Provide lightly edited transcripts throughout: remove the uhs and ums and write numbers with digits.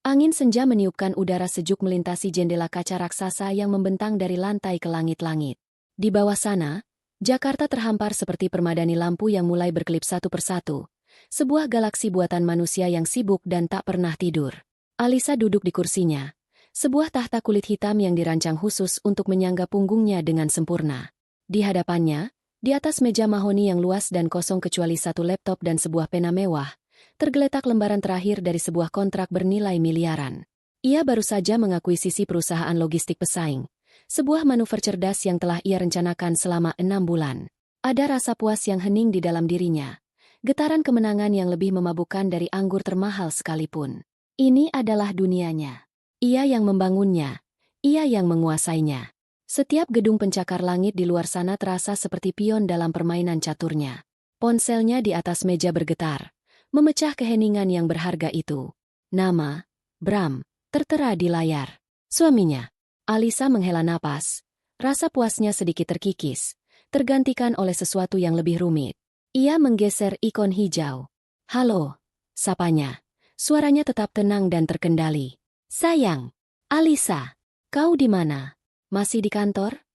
Angin senja meniupkan udara sejuk melintasi jendela kaca raksasa yang membentang dari lantai ke langit-langit. Di bawah sana, Jakarta terhampar seperti permadani lampu yang mulai berkelip satu persatu. Sebuah galaksi buatan manusia yang sibuk dan tak pernah tidur. Alisa duduk di kursinya. Sebuah tahta kulit hitam yang dirancang khusus untuk menyangga punggungnya dengan sempurna. Di hadapannya, di atas meja mahoni yang luas dan kosong kecuali satu laptop dan sebuah pena mewah, tergeletak lembaran terakhir dari sebuah kontrak bernilai miliaran. Ia baru saja mengakuisisi perusahaan logistik pesaing, sebuah manuver cerdas yang telah ia rencanakan selama 6 bulan. Ada rasa puas yang hening di dalam dirinya, getaran kemenangan yang lebih memabukkan dari anggur termahal sekalipun. Ini adalah dunianya. Ia yang membangunnya, ia yang menguasainya. Setiap gedung pencakar langit di luar sana terasa seperti pion dalam permainan caturnya. Ponselnya di atas meja bergetar, memecah keheningan yang berharga itu. Nama, Bram, tertera di layar. Suaminya. Alisa menghela napas. Rasa puasnya sedikit terkikis, tergantikan oleh sesuatu yang lebih rumit. Ia menggeser ikon hijau. Halo, sapanya. Suaranya tetap tenang dan terkendali. Sayang, Alisa, kau di mana? Masih di kantor?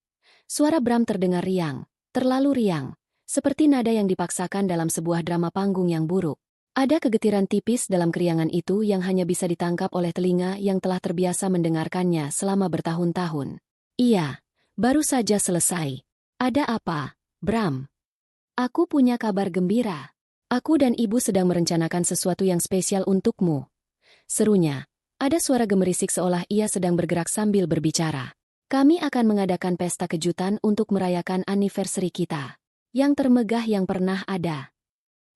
Suara Bram terdengar riang, terlalu riang, seperti nada yang dipaksakan dalam sebuah drama panggung yang buruk. Ada kegetiran tipis dalam keriangan itu yang hanya bisa ditangkap oleh telinga yang telah terbiasa mendengarkannya selama bertahun-tahun. Iya, baru saja selesai. Ada apa, Bram? Aku punya kabar gembira. Aku dan ibu sedang merencanakan sesuatu yang spesial untukmu. Serunya, ada suara gemerisik seolah ia sedang bergerak sambil berbicara. Kami akan mengadakan pesta kejutan untuk merayakan anniversary kita. Yang termegah yang pernah ada.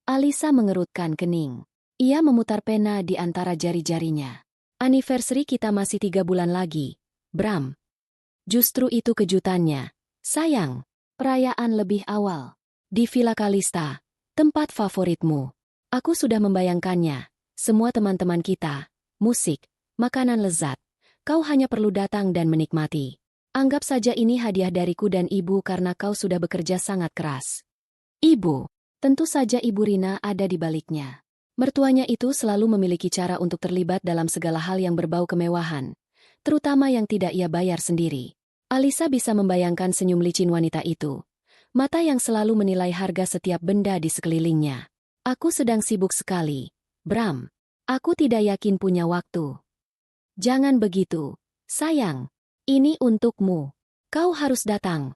Alisa mengerutkan kening. Ia memutar pena di antara jari-jarinya. Anniversary kita masih 3 bulan lagi, Bram. Justru itu kejutannya. Sayang, perayaan lebih awal. Di Villa Kalista, tempat favoritmu. Aku sudah membayangkannya. Semua teman-teman kita, musik, makanan lezat. Kau hanya perlu datang dan menikmati. Anggap saja ini hadiah dariku dan ibu karena kau sudah bekerja sangat keras. Ibu. Tentu saja Ibu Rina ada di baliknya. Mertuanya itu selalu memiliki cara untuk terlibat dalam segala hal yang berbau kemewahan, terutama yang tidak ia bayar sendiri. Alisa bisa membayangkan senyum licin wanita itu. Mata yang selalu menilai harga setiap benda di sekelilingnya. Aku sedang sibuk sekali, Bram. Aku tidak yakin punya waktu. Jangan begitu, sayang. Ini untukmu. Kau harus datang.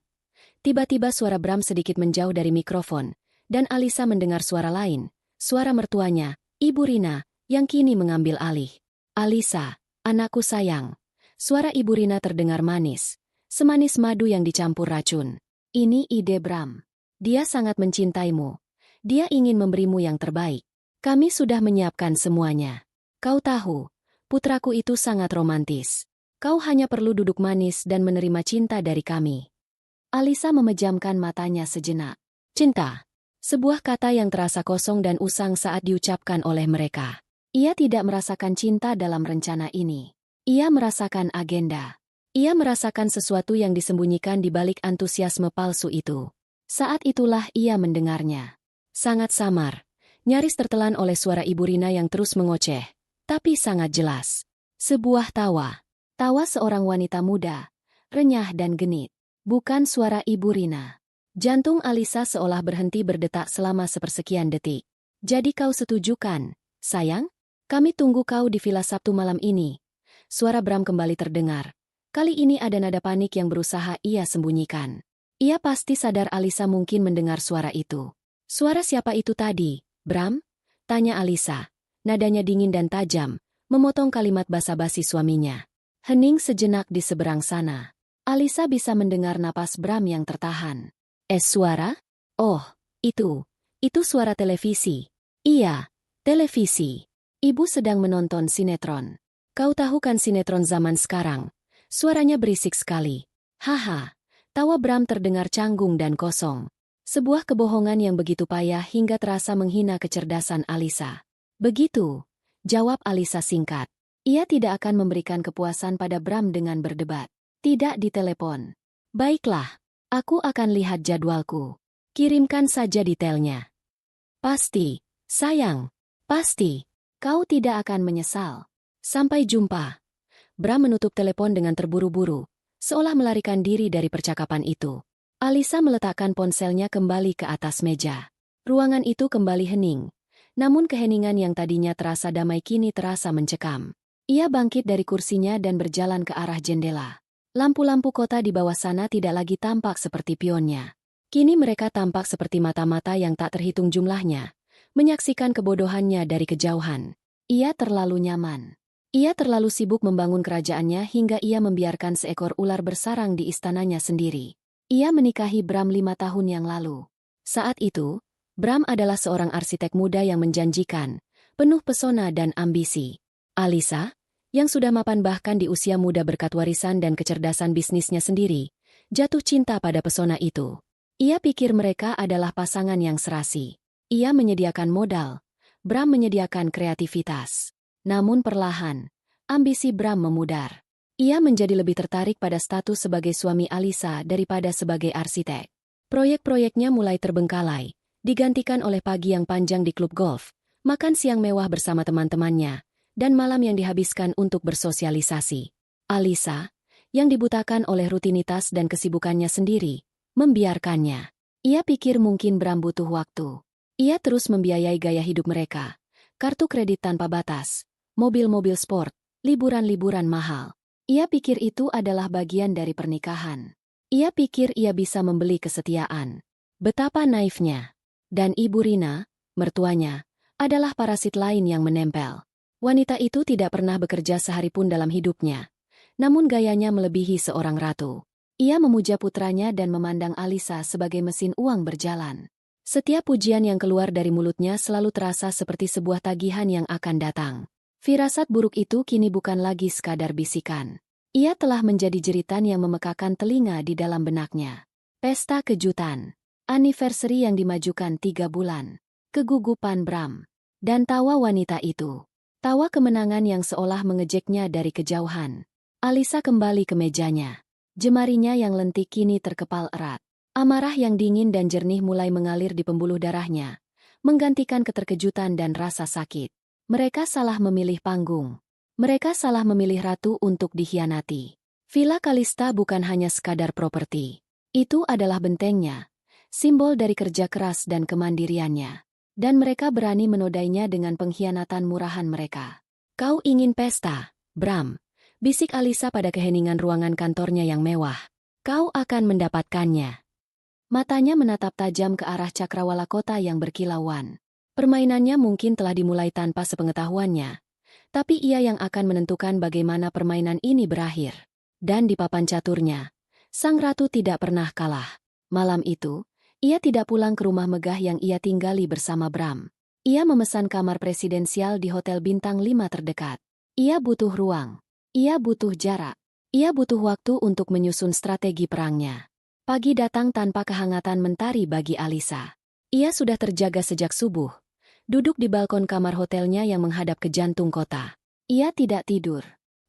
Tiba-tiba suara Bram sedikit menjauh dari mikrofon, dan Alisa mendengar suara lain, suara mertuanya, Ibu Rina, yang kini mengambil alih. Alisa, anakku sayang. Suara Ibu Rina terdengar manis, semanis madu yang dicampur racun. Ini ide Bram. Dia sangat mencintaimu. Dia ingin memberimu yang terbaik. Kami sudah menyiapkan semuanya. Kau tahu, putraku itu sangat romantis. Kau hanya perlu duduk manis dan menerima cinta dari kami. Alisa memejamkan matanya sejenak. Cinta. Sebuah kata yang terasa kosong dan usang saat diucapkan oleh mereka. Ia tidak merasakan cinta dalam rencana ini. Ia merasakan agenda. Ia merasakan sesuatu yang disembunyikan di balik antusiasme palsu itu. Saat itulah ia mendengarnya. Sangat samar, nyaris tertelan oleh suara Ibu Rina yang terus mengoceh, tapi sangat jelas. Sebuah tawa. Tawa seorang wanita muda, renyah dan genit. Bukan suara Ibu Rina. Jantung Alisa seolah berhenti berdetak selama sepersekian detik. Jadi kau setuju kan, sayang? Kami tunggu kau di villa Sabtu malam ini. Suara Bram kembali terdengar. Kali ini ada nada panik yang berusaha ia sembunyikan. Ia pasti sadar Alisa mungkin mendengar suara itu. Suara siapa itu tadi, Bram? Tanya Alisa. Nadanya dingin dan tajam, memotong kalimat basa-basi suaminya. Hening sejenak di seberang sana. Alisa bisa mendengar napas Bram yang tertahan. Suara? Oh, itu suara televisi. Iya, televisi. Ibu sedang menonton sinetron. Kau tahu kan sinetron zaman sekarang? Suaranya berisik sekali. Haha, tawa Bram terdengar canggung dan kosong. Sebuah kebohongan yang begitu payah hingga terasa menghina kecerdasan Alisa. Begitu, jawab Alisa singkat. Ia tidak akan memberikan kepuasan pada Bram dengan berdebat. Tidak di telepon. Baiklah, aku akan lihat jadwalku. Kirimkan saja detailnya. Pasti, sayang. Pasti. Kau tidak akan menyesal. Sampai jumpa. Bram menutup telepon dengan terburu-buru, seolah melarikan diri dari percakapan itu. Alisa meletakkan ponselnya kembali ke atas meja. Ruangan itu kembali hening, namun keheningan yang tadinya terasa damai kini terasa mencekam. Ia bangkit dari kursinya dan berjalan ke arah jendela. Lampu-lampu kota di bawah sana tidak lagi tampak seperti pionnya. Kini mereka tampak seperti mata-mata yang tak terhitung jumlahnya, menyaksikan kebodohannya dari kejauhan. Ia terlalu nyaman. Ia terlalu sibuk membangun kerajaannya hingga ia membiarkan seekor ular bersarang di istananya sendiri. Ia menikahi Bram 5 tahun yang lalu. Saat itu, Bram adalah seorang arsitek muda yang menjanjikan, penuh pesona dan ambisi. Alisa, yang sudah mapan bahkan di usia muda berkat warisan dan kecerdasan bisnisnya sendiri, jatuh cinta pada pesona itu. Ia pikir mereka adalah pasangan yang serasi. Ia menyediakan modal, Bram menyediakan kreativitas. Namun perlahan, ambisi Bram memudar. Ia menjadi lebih tertarik pada status sebagai suami Alisa daripada sebagai arsitek. Proyek-proyeknya mulai terbengkalai, digantikan oleh pagi yang panjang di klub golf, makan siang mewah bersama teman-temannya, dan malam yang dihabiskan untuk bersosialisasi. Alisa, yang dibutakan oleh rutinitas dan kesibukannya sendiri, membiarkannya. Ia pikir mungkin Bram butuh waktu. Ia terus membiayai gaya hidup mereka, kartu kredit tanpa batas, mobil-mobil sport, liburan-liburan mahal. Ia pikir itu adalah bagian dari pernikahan. Ia pikir ia bisa membeli kesetiaan. Betapa naifnya. Dan Ibu Rina, mertuanya, adalah parasit lain yang menempel. Wanita itu tidak pernah bekerja sehari pun dalam hidupnya. Namun gayanya melebihi seorang ratu. Ia memuja putranya dan memandang Alisa sebagai mesin uang berjalan. Setiap pujian yang keluar dari mulutnya selalu terasa seperti sebuah tagihan yang akan datang. Firasat buruk itu kini bukan lagi sekadar bisikan. Ia telah menjadi jeritan yang memekakan telinga di dalam benaknya. Pesta kejutan. Anniversary yang dimajukan 3 bulan. Kegugupan Bram. Dan tawa wanita itu. Tawa kemenangan yang seolah mengejeknya dari kejauhan. Alisa kembali ke mejanya. Jemarinya yang lentik kini terkepal erat. Amarah yang dingin dan jernih mulai mengalir di pembuluh darahnya, menggantikan keterkejutan dan rasa sakit. Mereka salah memilih panggung. Mereka salah memilih ratu untuk dikhianati. Villa Kalista bukan hanya sekadar properti. Itu adalah bentengnya, simbol dari kerja keras dan kemandiriannya. Dan mereka berani menodainya dengan pengkhianatan murahan mereka. Kau ingin pesta, Bram? Bisik Alisa pada keheningan ruangan kantornya yang mewah. Kau akan mendapatkannya. Matanya menatap tajam ke arah cakrawala kota yang berkilauan. Permainannya mungkin telah dimulai tanpa sepengetahuannya, tapi ia yang akan menentukan bagaimana permainan ini berakhir. Dan di papan caturnya, sang ratu tidak pernah kalah. Malam itu, ia tidak pulang ke rumah megah yang ia tinggali bersama Bram. Ia memesan kamar presidensial di hotel bintang 5 terdekat. Ia butuh ruang. Ia butuh jarak. Ia butuh waktu untuk menyusun strategi perangnya. Pagi datang tanpa kehangatan mentari bagi Alisa. Ia sudah terjaga sejak subuh. Duduk di balkon kamar hotelnya yang menghadap ke jantung kota. Ia tidak tidur.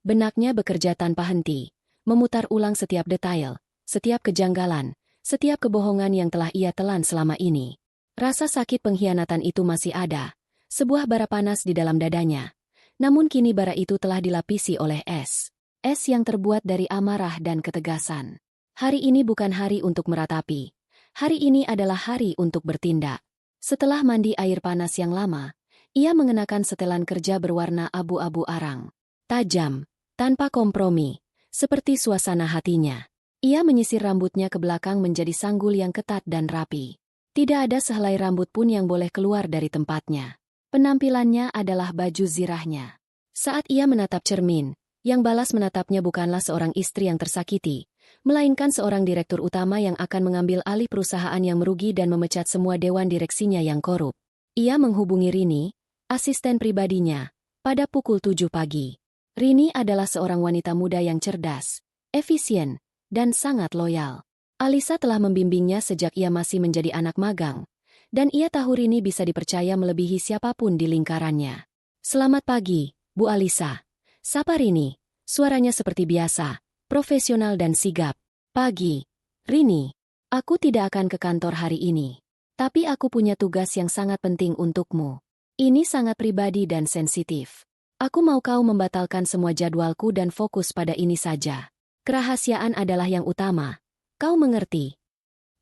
Benaknya bekerja tanpa henti, memutar ulang setiap detail, setiap kejanggalan, setiap kebohongan yang telah ia telan selama ini. Rasa sakit pengkhianatan itu masih ada, sebuah bara panas di dalam dadanya. Namun kini bara itu telah dilapisi oleh es. Es yang terbuat dari amarah dan ketegasan. Hari ini bukan hari untuk meratapi. Hari ini adalah hari untuk bertindak. Setelah mandi air panas yang lama, ia mengenakan setelan kerja berwarna abu-abu arang. Tajam, tanpa kompromi, seperti suasana hatinya. Ia menyisir rambutnya ke belakang menjadi sanggul yang ketat dan rapi. Tidak ada sehelai rambut pun yang boleh keluar dari tempatnya. Penampilannya adalah baju zirahnya. Saat ia menatap cermin, yang balas menatapnya bukanlah seorang istri yang tersakiti, melainkan seorang direktur utama yang akan mengambil alih perusahaan yang merugi dan memecat semua dewan direksinya yang korup. Ia menghubungi Rini, asisten pribadinya, pada pukul 7 pagi. Rini adalah seorang wanita muda yang cerdas, efisien, dan sangat loyal. Alisa telah membimbingnya sejak ia masih menjadi anak magang, dan ia tahu Rini bisa dipercaya melebihi siapapun di lingkarannya. Selamat pagi, Bu Alisa. Sapa Rini, suaranya seperti biasa. Profesional dan sigap. Pagi, Rini. Aku tidak akan ke kantor hari ini. Tapi aku punya tugas yang sangat penting untukmu. Ini sangat pribadi dan sensitif. Aku mau kau membatalkan semua jadwalku dan fokus pada ini saja. Kerahasiaan adalah yang utama. Kau mengerti?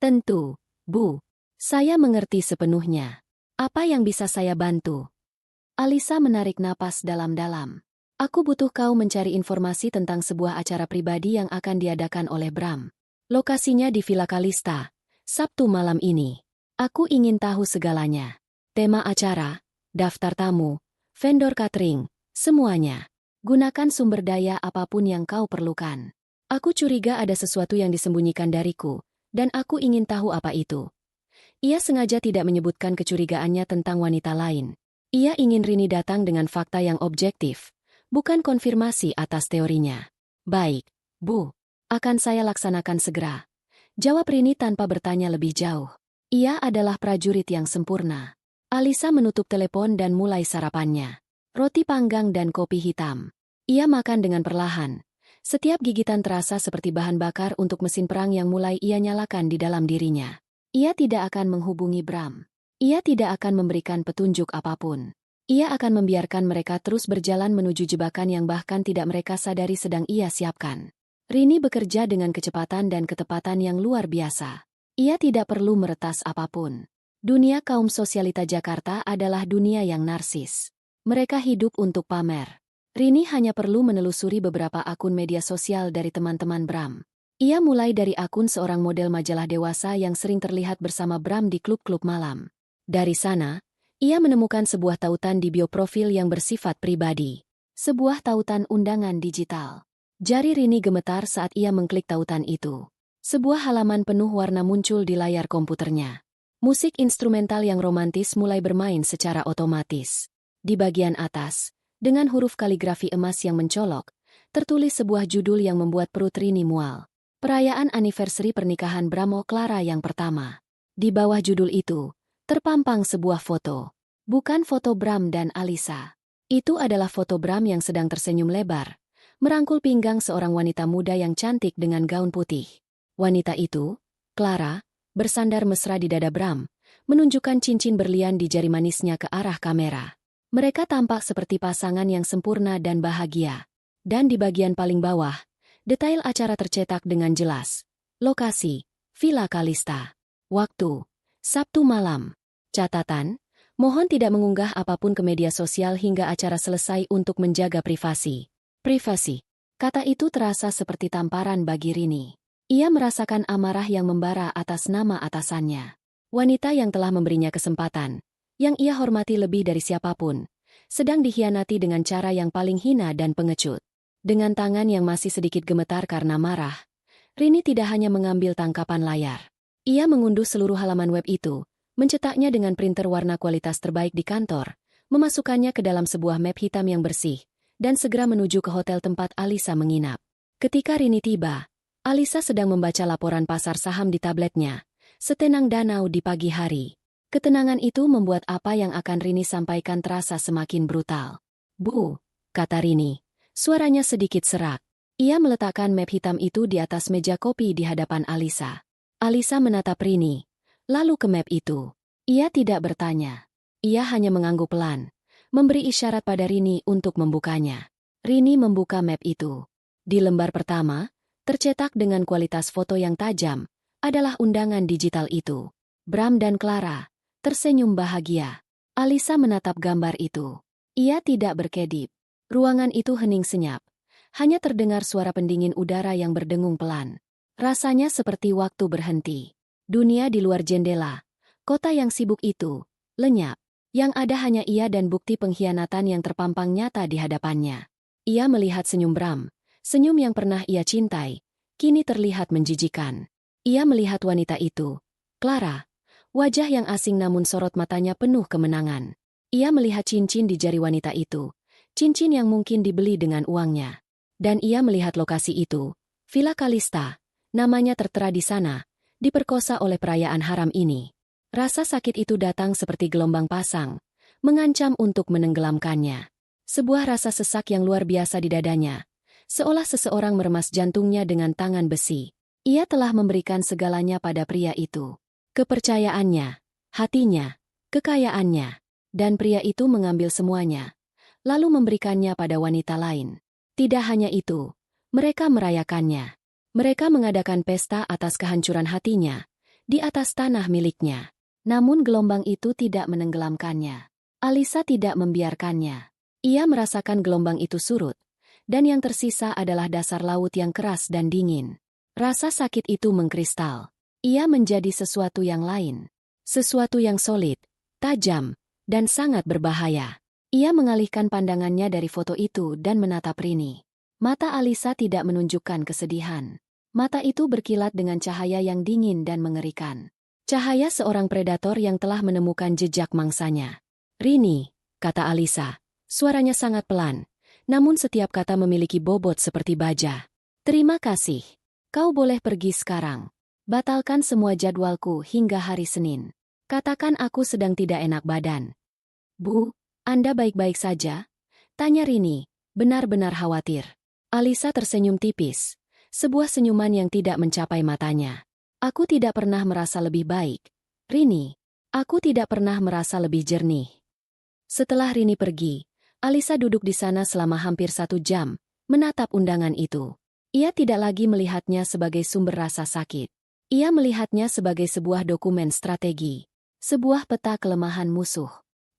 Tentu, Bu. Saya mengerti sepenuhnya. Apa yang bisa saya bantu? Alisa menarik napas dalam-dalam. Aku butuh kau mencari informasi tentang sebuah acara pribadi yang akan diadakan oleh Bram. Lokasinya di Villa Kalista, Sabtu malam ini. Aku ingin tahu segalanya. Tema acara, daftar tamu, vendor catering, semuanya. Gunakan sumber daya apapun yang kau perlukan. Aku curiga ada sesuatu yang disembunyikan dariku, dan aku ingin tahu apa itu. Ia sengaja tidak menyebutkan kecurigaannya tentang wanita lain. Ia ingin Rini datang dengan fakta yang objektif, bukan konfirmasi atas teorinya. Baik, Bu. Akan saya laksanakan segera. Jawab Rini tanpa bertanya lebih jauh. Ia adalah prajurit yang sempurna. Alisa menutup telepon dan mulai sarapannya. Roti panggang dan kopi hitam. Ia makan dengan perlahan. Setiap gigitan terasa seperti bahan bakar untuk mesin perang yang mulai ia nyalakan di dalam dirinya. Ia tidak akan menghubungi Bram. Ia tidak akan memberikan petunjuk apapun. Ia akan membiarkan mereka terus berjalan menuju jebakan yang bahkan tidak mereka sadari sedang ia siapkan. Rini bekerja dengan kecepatan dan ketepatan yang luar biasa. Ia tidak perlu meretas apapun. Dunia kaum sosialita Jakarta adalah dunia yang narsis. Mereka hidup untuk pamer. Rini hanya perlu menelusuri beberapa akun media sosial dari teman-teman Bram. Ia mulai dari akun seorang model majalah dewasa yang sering terlihat bersama Bram di klub-klub malam. Dari sana, ia menemukan sebuah tautan di bio profil yang bersifat pribadi. Sebuah tautan undangan digital. Jari Rini gemetar saat ia mengklik tautan itu. Sebuah halaman penuh warna muncul di layar komputernya. Musik instrumental yang romantis mulai bermain secara otomatis. Di bagian atas, dengan huruf kaligrafi emas yang mencolok, tertulis sebuah judul yang membuat perut Rini mual. Perayaan anniversary pernikahan Bramo Clara yang pertama. Di bawah judul itu, terpampang sebuah foto. Bukan foto Bram dan Alisa. Itu adalah foto Bram yang sedang tersenyum lebar, merangkul pinggang seorang wanita muda yang cantik dengan gaun putih. Wanita itu, Clara, bersandar mesra di dada Bram, menunjukkan cincin berlian di jari manisnya ke arah kamera. Mereka tampak seperti pasangan yang sempurna dan bahagia. Dan di bagian paling bawah, detail acara tercetak dengan jelas. Lokasi, Villa Kalista. Waktu, Sabtu malam. Catatan, mohon tidak mengunggah apapun ke media sosial hingga acara selesai untuk menjaga privasi. Privasi. Kata itu terasa seperti tamparan bagi Rini. Ia merasakan amarah yang membara atas nama atasannya. Wanita yang telah memberinya kesempatan, yang ia hormati lebih dari siapapun, sedang dikhianati dengan cara yang paling hina dan pengecut. Dengan tangan yang masih sedikit gemetar karena marah, Rini tidak hanya mengambil tangkapan layar. Ia mengunduh seluruh halaman web itu, mencetaknya dengan printer warna kualitas terbaik di kantor, memasukkannya ke dalam sebuah map hitam yang bersih, dan segera menuju ke hotel tempat Alisa menginap. Ketika Rini tiba, Alisa sedang membaca laporan pasar saham di tabletnya, setenang danau di pagi hari. Ketenangan itu membuat apa yang akan Rini sampaikan terasa semakin brutal. Bu, kata Rini, suaranya sedikit serak. Ia meletakkan map hitam itu di atas meja kopi di hadapan Alisa. Alisa menatap Rini, lalu ke map itu. Ia tidak bertanya. Ia hanya mengangguk pelan, memberi isyarat pada Rini untuk membukanya. Rini membuka map itu. Di lembar pertama, tercetak dengan kualitas foto yang tajam, adalah undangan digital itu. Bram dan Clara tersenyum bahagia. Alisa menatap gambar itu. Ia tidak berkedip. Ruangan itu hening senyap. Hanya terdengar suara pendingin udara yang berdengung pelan. Rasanya seperti waktu berhenti. Dunia di luar jendela, kota yang sibuk itu, lenyap. Yang ada hanya ia dan bukti pengkhianatan yang terpampang nyata di hadapannya. Ia melihat senyum Bram. Senyum yang pernah ia cintai, kini terlihat menjijikan. Ia melihat wanita itu, Clara, wajah yang asing namun sorot matanya penuh kemenangan. Ia melihat cincin di jari wanita itu, cincin yang mungkin dibeli dengan uangnya. Dan ia melihat lokasi itu, Villa Kalista, namanya tertera di sana, diperkosa oleh perayaan haram ini. Rasa sakit itu datang seperti gelombang pasang, mengancam untuk menenggelamkannya. Sebuah rasa sesak yang luar biasa di dadanya. Seolah seseorang meremas jantungnya dengan tangan besi. Ia telah memberikan segalanya pada pria itu. Kepercayaannya, hatinya, kekayaannya. Dan pria itu mengambil semuanya. lalu memberikannya pada wanita lain. Tidak hanya itu, mereka merayakannya. Mereka mengadakan pesta atas kehancuran hatinya, di atas tanah miliknya. Namun gelombang itu tidak menenggelamkannya. Alisa tidak membiarkannya. Ia merasakan gelombang itu surut, dan yang tersisa adalah dasar laut yang keras dan dingin. Rasa sakit itu mengkristal. Ia menjadi sesuatu yang lain. Sesuatu yang solid, tajam, dan sangat berbahaya. Ia mengalihkan pandangannya dari foto itu dan menatap Rini. Mata Alisa tidak menunjukkan kesedihan. Mata itu berkilat dengan cahaya yang dingin dan mengerikan. Cahaya seorang predator yang telah menemukan jejak mangsanya. Rini, kata Alisa. Suaranya sangat pelan, namun setiap kata memiliki bobot seperti baja. Terima kasih. Kau boleh pergi sekarang. Batalkan semua jadwalku hingga hari Senin. Katakan aku sedang tidak enak badan. Bu, Anda baik-baik saja? Tanya Rini, benar-benar khawatir. Alisa tersenyum tipis, sebuah senyuman yang tidak mencapai matanya. Aku tidak pernah merasa lebih baik. Rini, aku tidak pernah merasa lebih jernih. Setelah Rini pergi, Alisa duduk di sana selama hampir 1 jam, menatap undangan itu. Ia tidak lagi melihatnya sebagai sumber rasa sakit. Ia melihatnya sebagai sebuah dokumen strategi. Sebuah peta kelemahan musuh.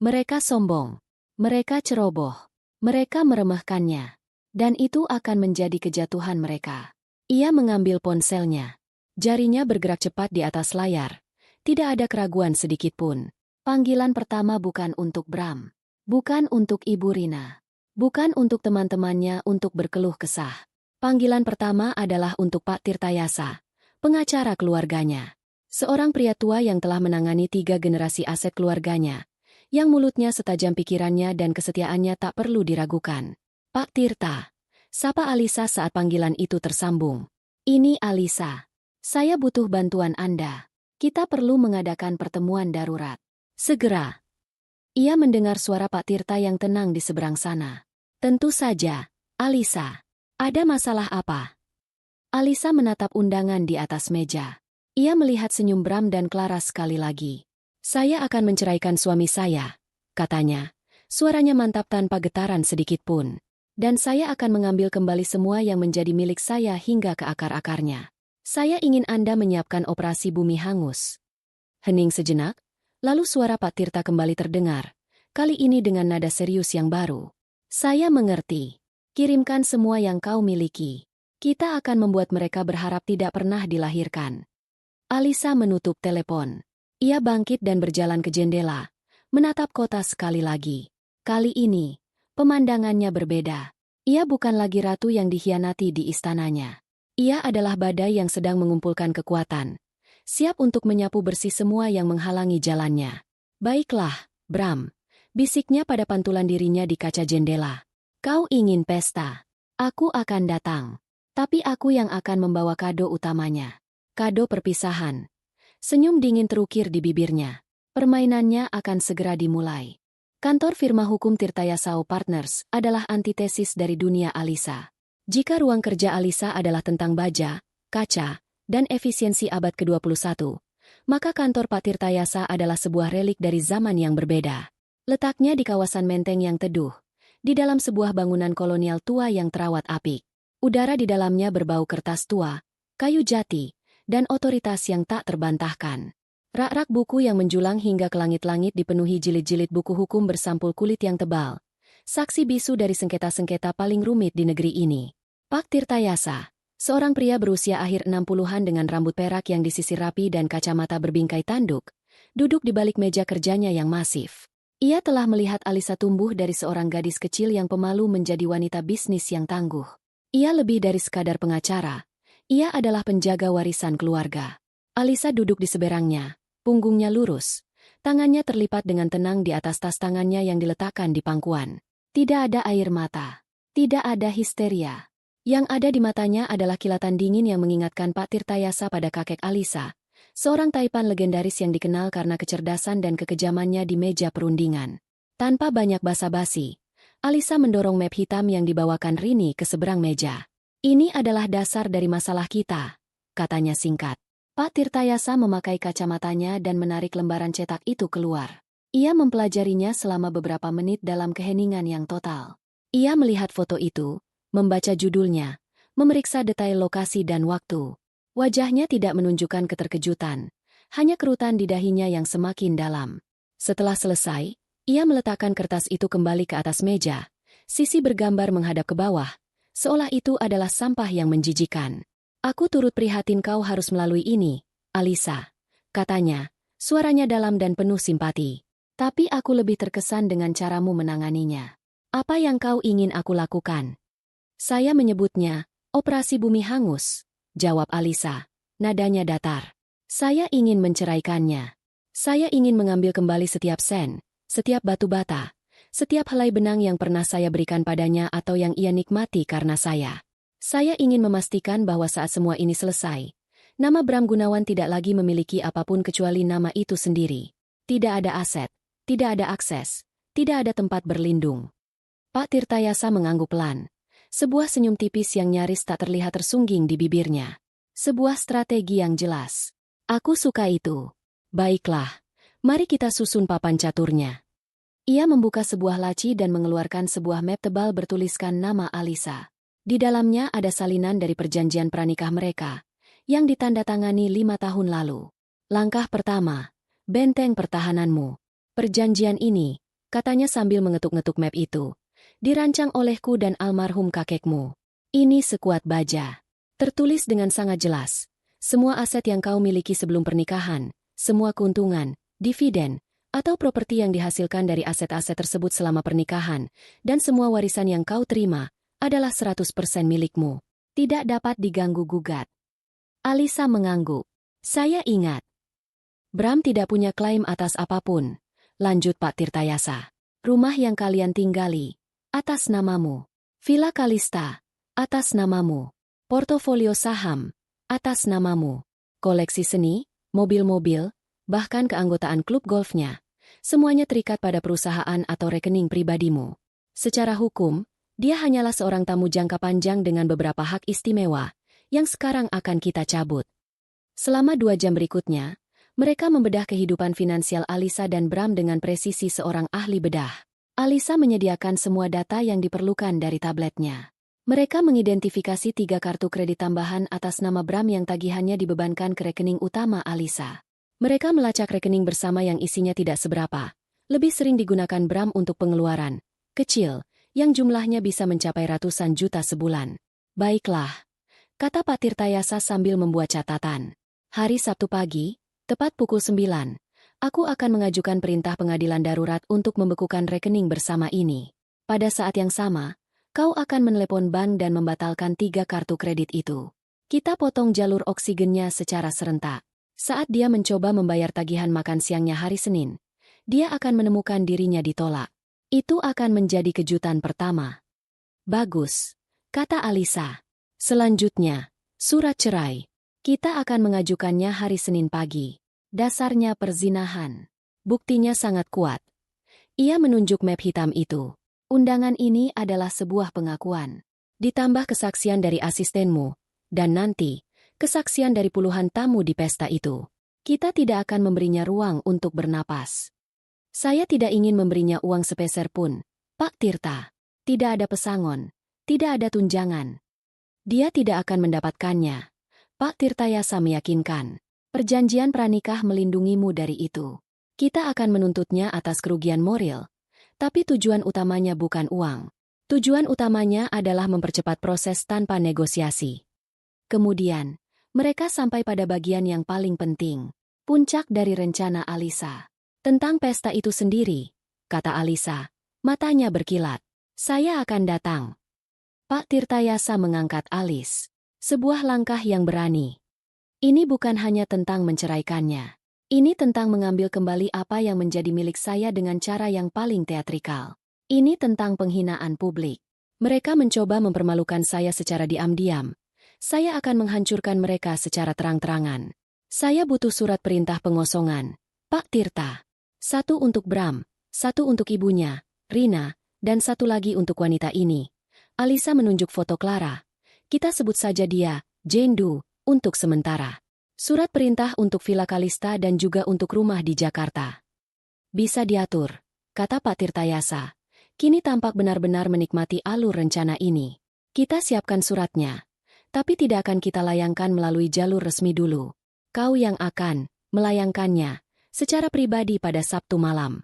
Mereka sombong. Mereka ceroboh. Mereka meremehkannya. Dan itu akan menjadi kejatuhan mereka. Ia mengambil ponselnya. Jarinya bergerak cepat di atas layar. Tidak ada keraguan sedikitpun. Panggilan pertama bukan untuk Bram. Bukan untuk Ibu Rina. Bukan untuk teman-temannya untuk berkeluh kesah. Panggilan pertama adalah untuk Pak Tirtayasa, pengacara keluarganya. Seorang pria tua yang telah menangani 3 generasi aset keluarganya, yang mulutnya setajam pikirannya dan kesetiaannya tak perlu diragukan. Pak Tirta, sapa Alisa saat panggilan itu tersambung. Ini Alisa. Saya butuh bantuan Anda. Kita perlu mengadakan pertemuan darurat. Segera. Ia mendengar suara Pak Tirta yang tenang di seberang sana. Tentu saja, Alisa. Ada masalah apa? Alisa menatap undangan di atas meja. Ia melihat senyum Bram dan Clara sekali lagi. Saya akan menceraikan suami saya, katanya. Suaranya mantap tanpa getaran sedikit pun. Dan saya akan mengambil kembali semua yang menjadi milik saya hingga ke akar-akarnya. Saya ingin Anda menyiapkan operasi bumi hangus. Hening sejenak. Lalu suara Pak Tirta kembali terdengar, kali ini dengan nada serius yang baru. Saya mengerti. Kirimkan semua yang kau miliki. Kita akan membuat mereka berharap tidak pernah dilahirkan. Alisa menutup telepon. Ia bangkit dan berjalan ke jendela, menatap kota sekali lagi. Kali ini, pemandangannya berbeda. Ia bukan lagi ratu yang dikhianati di istananya. Ia adalah badai yang sedang mengumpulkan kekuatan. Siap untuk menyapu bersih semua yang menghalangi jalannya. Baiklah, Bram, bisiknya pada pantulan dirinya di kaca jendela. Kau ingin pesta. Aku akan datang. Tapi aku yang akan membawa kado utamanya. Kado perpisahan. Senyum dingin terukir di bibirnya. Permainannya akan segera dimulai. Kantor firma hukum Tirtayasa Partners adalah antitesis dari dunia Alisa. Jika ruang kerja Alisa adalah tentang baja, kaca, dan efisiensi abad ke-21, maka kantor Pak Tirtayasa adalah sebuah relik dari zaman yang berbeda. Letaknya di kawasan Menteng yang teduh, di dalam sebuah bangunan kolonial tua yang terawat apik. Udara di dalamnya berbau kertas tua, kayu jati, dan otoritas yang tak terbantahkan. Rak-rak buku yang menjulang hingga ke langit-langit dipenuhi jilid-jilid buku hukum bersampul kulit yang tebal. Saksi bisu dari sengketa-sengketa paling rumit di negeri ini. Pak Tirtayasa, seorang pria berusia akhir 60-an dengan rambut perak yang disisir rapi dan kacamata berbingkai tanduk, duduk di balik meja kerjanya yang masif. Ia telah melihat Alisa tumbuh dari seorang gadis kecil yang pemalu menjadi wanita bisnis yang tangguh. Ia lebih dari sekadar pengacara. Ia adalah penjaga warisan keluarga. Alisa duduk di seberangnya, punggungnya lurus. Tangannya terlipat dengan tenang di atas tas tangannya yang diletakkan di pangkuan. Tidak ada air mata. Tidak ada histeria. Yang ada di matanya adalah kilatan dingin yang mengingatkan Pak Tirtayasa pada kakek Alisa, seorang taipan legendaris yang dikenal karena kecerdasan dan kekejamannya di meja perundingan. Tanpa banyak basa-basi, Alisa mendorong map hitam yang dibawakan Rini ke seberang meja. Ini adalah dasar dari masalah kita, katanya singkat. Pak Tirtayasa memakai kacamatanya dan menarik lembaran cetak itu keluar. Ia mempelajarinya selama beberapa menit dalam keheningan yang total. Ia melihat foto itu, membaca judulnya, memeriksa detail lokasi dan waktu. Wajahnya tidak menunjukkan keterkejutan, hanya kerutan di dahinya yang semakin dalam. Setelah selesai, ia meletakkan kertas itu kembali ke atas meja. Sisi bergambar menghadap ke bawah, seolah itu adalah sampah yang menjijikan. Aku turut prihatin kau harus melalui ini, Alisa, katanya, suaranya dalam dan penuh simpati. Tapi aku lebih terkesan dengan caramu menanganinya. Apa yang kau ingin aku lakukan? Saya menyebutnya, operasi bumi hangus, jawab Alisa, nadanya datar. Saya ingin menceraikannya. Saya ingin mengambil kembali setiap sen, setiap batu bata, setiap helai benang yang pernah saya berikan padanya atau yang ia nikmati karena saya. Saya ingin memastikan bahwa saat semua ini selesai, nama Bram Gunawan tidak lagi memiliki apapun kecuali nama itu sendiri. Tidak ada aset, tidak ada akses, tidak ada tempat berlindung. Pak Tirtayasa mengangguk pelan. Sebuah senyum tipis yang nyaris tak terlihat tersungging di bibirnya. Sebuah strategi yang jelas. Aku suka itu. Baiklah, mari kita susun papan caturnya. Ia membuka sebuah laci dan mengeluarkan sebuah map tebal bertuliskan nama Alisa. Di dalamnya ada salinan dari perjanjian pranikah mereka, yang ditandatangani 5 tahun lalu. Langkah pertama, benteng pertahananmu. Perjanjian ini, katanya sambil mengetuk-ngetuk map itu, dirancang olehku dan almarhum kakekmu. Ini sekuat baja. Tertulis dengan sangat jelas. Semua aset yang kau miliki sebelum pernikahan, semua keuntungan, dividen, atau properti yang dihasilkan dari aset-aset tersebut selama pernikahan, dan semua warisan yang kau terima, adalah 100% milikmu. Tidak dapat diganggu-gugat. Alisa mengangguk. Saya ingat. Bram tidak punya klaim atas apapun. Lanjut Pak Tirtayasa. Rumah yang kalian tinggali, atas namamu. Villa Kalista, atas namamu. Portofolio saham, atas namamu. Koleksi seni, mobil-mobil, bahkan keanggotaan klub golfnya. Semuanya terikat pada perusahaan atau rekening pribadimu. Secara hukum, dia hanyalah seorang tamu jangka panjang dengan beberapa hak istimewa, yang sekarang akan kita cabut. Selama 2 jam berikutnya, mereka membedah kehidupan finansial Alisa dan Bram dengan presisi seorang ahli bedah. Alisa menyediakan semua data yang diperlukan dari tabletnya. Mereka mengidentifikasi 3 kartu kredit tambahan atas nama Bram yang tagihannya dibebankan ke rekening utama Alisa. Mereka melacak rekening bersama yang isinya tidak seberapa. Lebih sering digunakan Bram untuk pengeluaran kecil, yang jumlahnya bisa mencapai ratusan juta sebulan. Baiklah, kata Pak Tirtayasa sambil membuat catatan. Hari Sabtu pagi, tepat pukul 9, aku akan mengajukan perintah pengadilan darurat untuk membekukan rekening bersama ini. Pada saat yang sama, kau akan menelepon bank dan membatalkan 3 kartu kredit itu. Kita potong jalur oksigennya secara serentak. Saat dia mencoba membayar tagihan makan siangnya hari Senin, dia akan menemukan dirinya ditolak. Itu akan menjadi kejutan pertama. Bagus, kata Alisa. Selanjutnya, surat cerai. Kita akan mengajukannya hari Senin pagi. Dasarnya perzinahan. Buktinya sangat kuat. Ia menunjuk map hitam itu. Undangan ini adalah sebuah pengakuan. Ditambah kesaksian dari asistenmu, dan nanti, kesaksian dari puluhan tamu di pesta itu. Kita tidak akan memberinya ruang untuk bernapas. Saya tidak ingin memberinya uang sepeser pun, Pak Tirta. Tidak ada pesangon, tidak ada tunjangan. Dia tidak akan mendapatkannya. Pak Tirtayasa meyakinkan. Perjanjian pranikah melindungimu dari itu. Kita akan menuntutnya atas kerugian moral. Tapi tujuan utamanya bukan uang. Tujuan utamanya adalah mempercepat proses tanpa negosiasi. Kemudian, mereka sampai pada bagian yang paling penting. Puncak dari rencana Alisa. Tentang pesta itu sendiri, kata Alisa. Matanya berkilat. Saya akan datang. Pak Tirtayasa mengangkat alis. Sebuah langkah yang berani. Ini bukan hanya tentang menceraikannya. Ini tentang mengambil kembali apa yang menjadi milik saya dengan cara yang paling teatrikal. Ini tentang penghinaan publik. Mereka mencoba mempermalukan saya secara diam-diam. Saya akan menghancurkan mereka secara terang-terangan. Saya butuh surat perintah pengosongan. Pak Tirta. 1 untuk Bram, 1 untuk ibunya, Rina, dan 1 lagi untuk wanita ini. Alisa menunjuk foto Clara. Kita sebut saja dia, Jane Doe, untuk sementara. Surat perintah untuk Villa Kalista dan juga untuk rumah di Jakarta. Bisa diatur, kata Pak Tirtayasa. Kini tampak benar-benar menikmati alur rencana ini. Kita siapkan suratnya, tapi tidak akan kita layangkan melalui jalur resmi dulu. Kau yang akan melayangkannya secara pribadi pada Sabtu malam.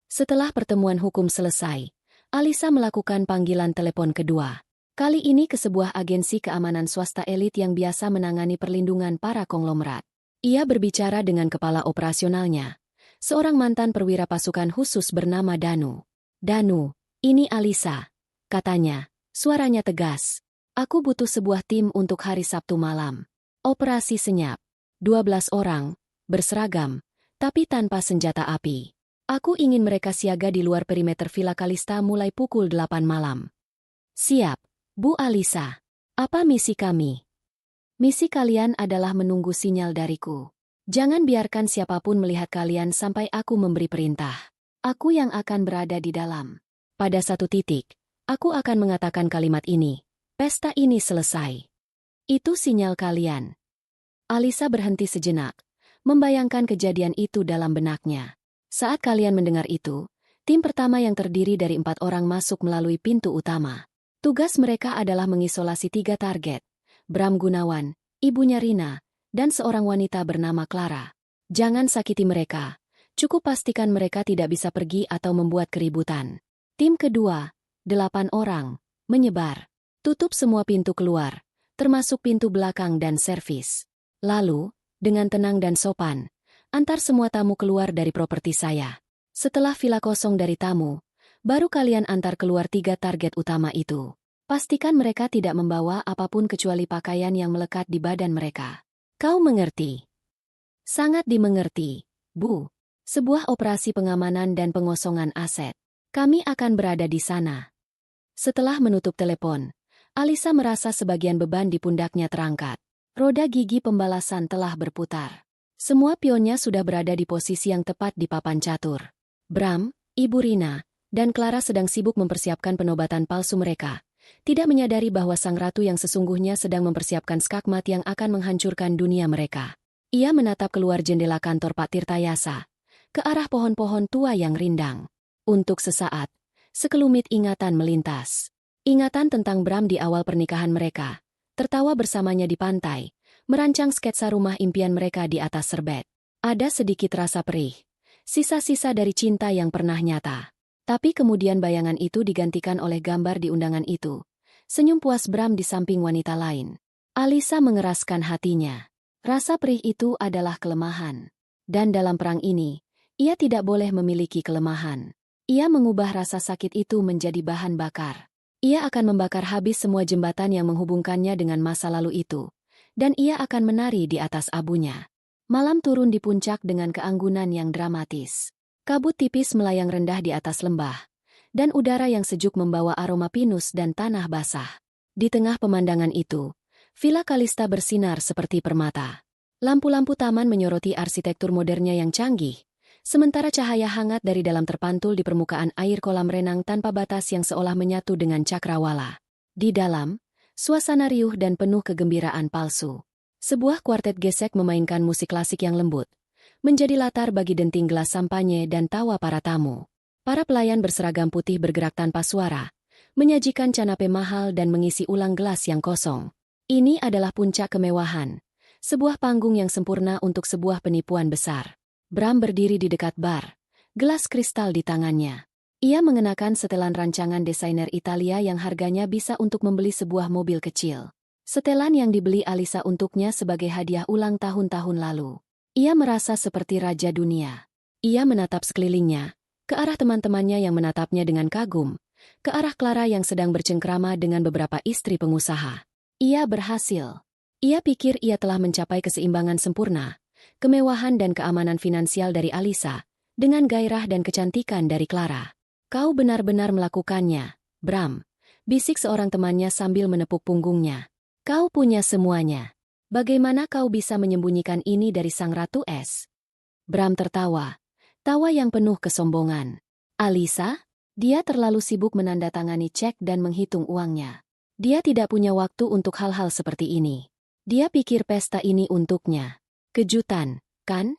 Setelah pertemuan hukum selesai, Alisa melakukan panggilan telepon kedua. Kali ini ke sebuah agensi keamanan swasta elit yang biasa menangani perlindungan para konglomerat. Ia berbicara dengan kepala operasionalnya, seorang mantan perwira pasukan khusus bernama Danu. Danu, ini Alisa, katanya, suaranya tegas. Aku butuh sebuah tim untuk hari Sabtu malam. Operasi senyap. 12 orang, berseragam, tapi tanpa senjata api. Aku ingin mereka siaga di luar perimeter Villa Kalista mulai pukul 8 malam. Siap, Bu Alisa. Apa misi kami? Misi kalian adalah menunggu sinyal dariku. Jangan biarkan siapapun melihat kalian sampai aku memberi perintah. Aku yang akan berada di dalam. Pada satu titik, aku akan mengatakan kalimat ini. Pesta ini selesai. Itu sinyal kalian. Alisa berhenti sejenak, membayangkan kejadian itu dalam benaknya. Saat kalian mendengar itu, tim pertama yang terdiri dari 4 orang masuk melalui pintu utama. Tugas mereka adalah mengisolasi 3 target. Bram Gunawan, ibunya Rina, dan seorang wanita bernama Clara. Jangan sakiti mereka. Cukup pastikan mereka tidak bisa pergi atau membuat keributan. Tim kedua, 8 orang, menyebar. Tutup semua pintu keluar, termasuk pintu belakang dan servis. Lalu, dengan tenang dan sopan, antar semua tamu keluar dari properti saya. Setelah villa kosong dari tamu, baru kalian antar keluar 3 target utama itu. Pastikan mereka tidak membawa apapun kecuali pakaian yang melekat di badan mereka. Kau mengerti? Sangat dimengerti, Bu. Sebuah operasi pengamanan dan pengosongan aset. Kami akan berada di sana. Setelah menutup telepon, Alisa merasa sebagian beban di pundaknya terangkat. Roda gigi pembalasan telah berputar. Semua pionnya sudah berada di posisi yang tepat di papan catur. Bram, Ibu Rina, dan Clara sedang sibuk mempersiapkan penobatan palsu mereka. Tidak menyadari bahwa sang ratu yang sesungguhnya sedang mempersiapkan skakmat yang akan menghancurkan dunia mereka. Ia menatap keluar jendela kantor Pak Tirtayasa, ke arah pohon-pohon tua yang rindang. Untuk sesaat, sekelumit ingatan melintas. Ingatan tentang Bram di awal pernikahan mereka, tertawa bersamanya di pantai, merancang sketsa rumah impian mereka di atas serbet. Ada sedikit rasa perih, sisa-sisa dari cinta yang pernah nyata. Tapi kemudian bayangan itu digantikan oleh gambar di undangan itu. Senyum puas Bram di samping wanita lain. Alisa mengeraskan hatinya. Rasa perih itu adalah kelemahan. Dan dalam perang ini, ia tidak boleh memiliki kelemahan. Ia mengubah rasa sakit itu menjadi bahan bakar. Ia akan membakar habis semua jembatan yang menghubungkannya dengan masa lalu itu. Dan ia akan menari di atas abunya. Malam turun di puncak dengan keanggunan yang dramatis. Kabut tipis melayang rendah di atas lembah. Dan udara yang sejuk membawa aroma pinus dan tanah basah. Di tengah pemandangan itu, Villa Kalista bersinar seperti permata. Lampu-lampu taman menyoroti arsitektur modernnya yang canggih. Sementara cahaya hangat dari dalam terpantul di permukaan air kolam renang tanpa batas yang seolah menyatu dengan cakrawala. Di dalam, suasana riuh dan penuh kegembiraan palsu. Sebuah kuartet gesek memainkan musik klasik yang lembut, menjadi latar bagi denting gelas sampanye dan tawa para tamu. Para pelayan berseragam putih bergerak tanpa suara, menyajikan canape mahal dan mengisi ulang gelas yang kosong. Ini adalah puncak kemewahan, sebuah panggung yang sempurna untuk sebuah penipuan besar. Bram berdiri di dekat bar, gelas kristal di tangannya. Ia mengenakan setelan rancangan desainer Italia yang harganya bisa untuk membeli sebuah mobil kecil. Setelan yang dibeli Alisa untuknya sebagai hadiah ulang tahun lalu. Ia merasa seperti raja dunia. Ia menatap sekelilingnya, ke arah teman-temannya yang menatapnya dengan kagum, ke arah Clara yang sedang bercengkrama dengan beberapa istri pengusaha. Ia berhasil. Ia pikir ia telah mencapai keseimbangan sempurna. Kemewahan dan keamanan finansial dari Alisa, dengan gairah dan kecantikan dari Clara. Kau benar-benar melakukannya, Bram, bisik seorang temannya sambil menepuk punggungnya. Kau punya semuanya. Bagaimana kau bisa menyembunyikan ini dari sang Ratu Es? Bram tertawa, tawa yang penuh kesombongan. Alisa? Dia terlalu sibuk menandatangani cek dan menghitung uangnya. Dia tidak punya waktu untuk hal-hal seperti ini. Dia pikir pesta ini untuknya. Kejutan, kan?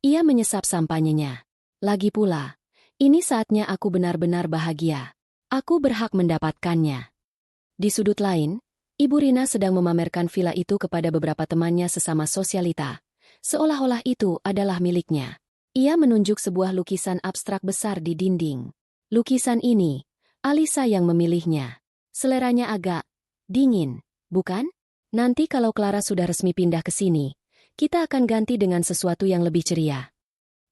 Ia menyesap sampanyenya. Lagi pula, ini saatnya aku benar-benar bahagia. Aku berhak mendapatkannya. Di sudut lain, Ibu Rina sedang memamerkan villa itu kepada beberapa temannya sesama sosialita, seolah-olah itu adalah miliknya. Ia menunjuk sebuah lukisan abstrak besar di dinding. Lukisan ini, Alisa yang memilihnya. Seleranya agak dingin, bukan? Nanti kalau Clara sudah resmi pindah ke sini, kita akan ganti dengan sesuatu yang lebih ceria.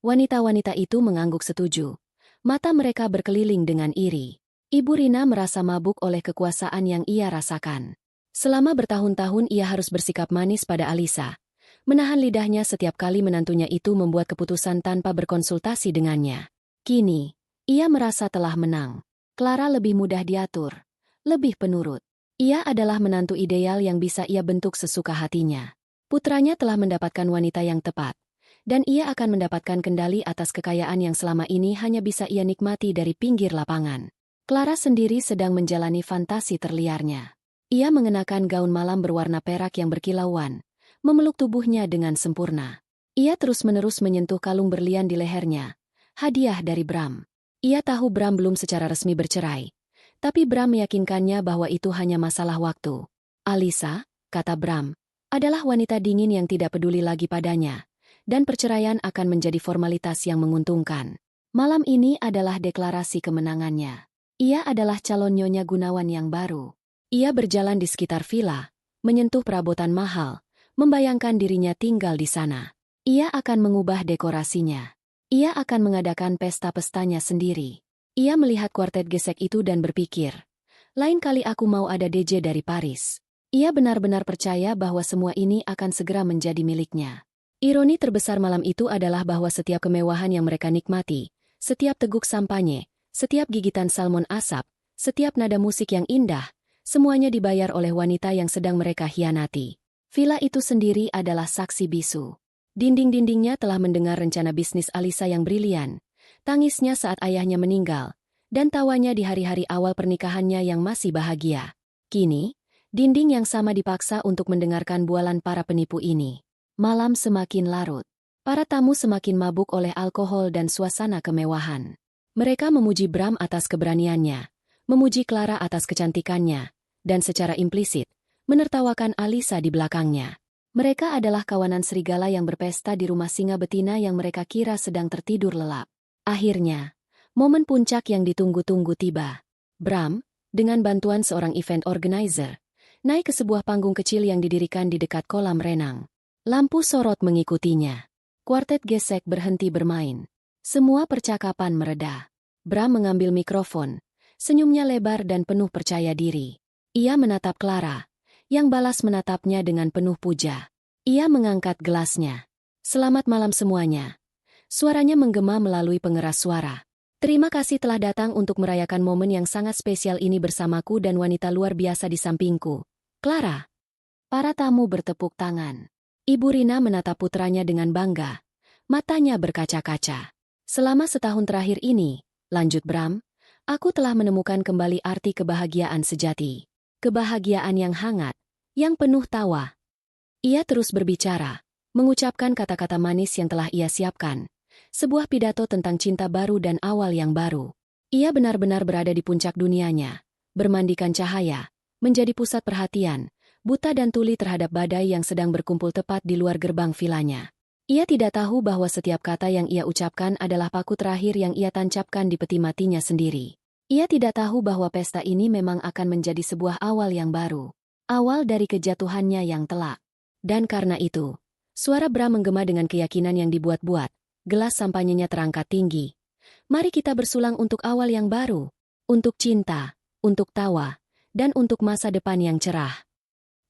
Wanita-wanita itu mengangguk setuju. Mata mereka berkeliling dengan iri. Ibu Rina merasa mabuk oleh kekuasaan yang ia rasakan. Selama bertahun-tahun ia harus bersikap manis pada Alisa, menahan lidahnya setiap kali menantunya itu membuat keputusan tanpa berkonsultasi dengannya. Kini, ia merasa telah menang. Clara lebih mudah diatur, lebih penurut. Ia adalah menantu ideal yang bisa ia bentuk sesuka hatinya. Putranya telah mendapatkan wanita yang tepat, dan ia akan mendapatkan kendali atas kekayaan yang selama ini hanya bisa ia nikmati dari pinggir lapangan. Clara sendiri sedang menjalani fantasi terliarnya. Ia mengenakan gaun malam berwarna perak yang berkilauan, memeluk tubuhnya dengan sempurna. Ia terus-menerus menyentuh kalung berlian di lehernya, hadiah dari Bram. Ia tahu Bram belum secara resmi bercerai, tapi Bram meyakinkannya bahwa itu hanya masalah waktu. Alisa, kata Bram, adalah wanita dingin yang tidak peduli lagi padanya, dan perceraian akan menjadi formalitas yang menguntungkan. Malam ini adalah deklarasi kemenangannya. Ia adalah calon Nyonya Gunawan yang baru. Ia berjalan di sekitar villa, menyentuh perabotan mahal, membayangkan dirinya tinggal di sana. Ia akan mengubah dekorasinya. Ia akan mengadakan pesta-pestanya sendiri. Ia melihat kuartet gesek itu dan berpikir, lain kali aku mau ada DJ dari Paris. Ia benar-benar percaya bahwa semua ini akan segera menjadi miliknya. Ironi terbesar malam itu adalah bahwa setiap kemewahan yang mereka nikmati, setiap teguk sampanye, setiap gigitan salmon asap, setiap nada musik yang indah, semuanya dibayar oleh wanita yang sedang mereka hianati. Villa itu sendiri adalah saksi bisu. Dinding-dindingnya telah mendengar rencana bisnis Alisa yang brilian, tangisnya saat ayahnya meninggal, dan tawanya di hari-hari awal pernikahannya yang masih bahagia. Kini, dinding yang sama dipaksa untuk mendengarkan bualan para penipu ini. Malam semakin larut. Para tamu semakin mabuk oleh alkohol dan suasana kemewahan. Mereka memuji Bram atas keberaniannya, memuji Clara atas kecantikannya, dan secara implisit, menertawakan Alisa di belakangnya. Mereka adalah kawanan serigala yang berpesta di rumah singa betina yang mereka kira sedang tertidur lelap. Akhirnya, momen puncak yang ditunggu-tunggu tiba. Bram, dengan bantuan seorang event organizer, naik ke sebuah panggung kecil yang didirikan di dekat kolam renang. Lampu sorot mengikutinya. Kuartet gesek berhenti bermain. Semua percakapan mereda. Bram mengambil mikrofon, senyumnya lebar dan penuh percaya diri. Ia menatap Clara, yang balas menatapnya dengan penuh puja. Ia mengangkat gelasnya. Selamat malam semuanya. Suaranya menggema melalui pengeras suara. Terima kasih telah datang untuk merayakan momen yang sangat spesial ini bersamaku dan wanita luar biasa di sampingku, Clara. Para tamu bertepuk tangan. Ibu Rina menatap putranya dengan bangga. Matanya berkaca-kaca. Selama setahun terakhir ini, lanjut Bram, aku telah menemukan kembali arti kebahagiaan sejati. Kebahagiaan yang hangat, yang penuh tawa. Ia terus berbicara, mengucapkan kata-kata manis yang telah ia siapkan. Sebuah pidato tentang cinta baru dan awal yang baru. Ia benar-benar berada di puncak dunianya, bermandikan cahaya, menjadi pusat perhatian, buta dan tuli terhadap badai yang sedang berkumpul tepat di luar gerbang vilanya. Ia tidak tahu bahwa setiap kata yang ia ucapkan adalah paku terakhir yang ia tancapkan di peti matinya sendiri. Ia tidak tahu bahwa pesta ini memang akan menjadi sebuah awal yang baru. Awal dari kejatuhannya yang telak. Dan karena itu, suara Bram menggema dengan keyakinan yang dibuat-buat. Gelas sampanyenya terangkat tinggi. Mari kita bersulang untuk awal yang baru. Untuk cinta, untuk tawa, dan untuk masa depan yang cerah.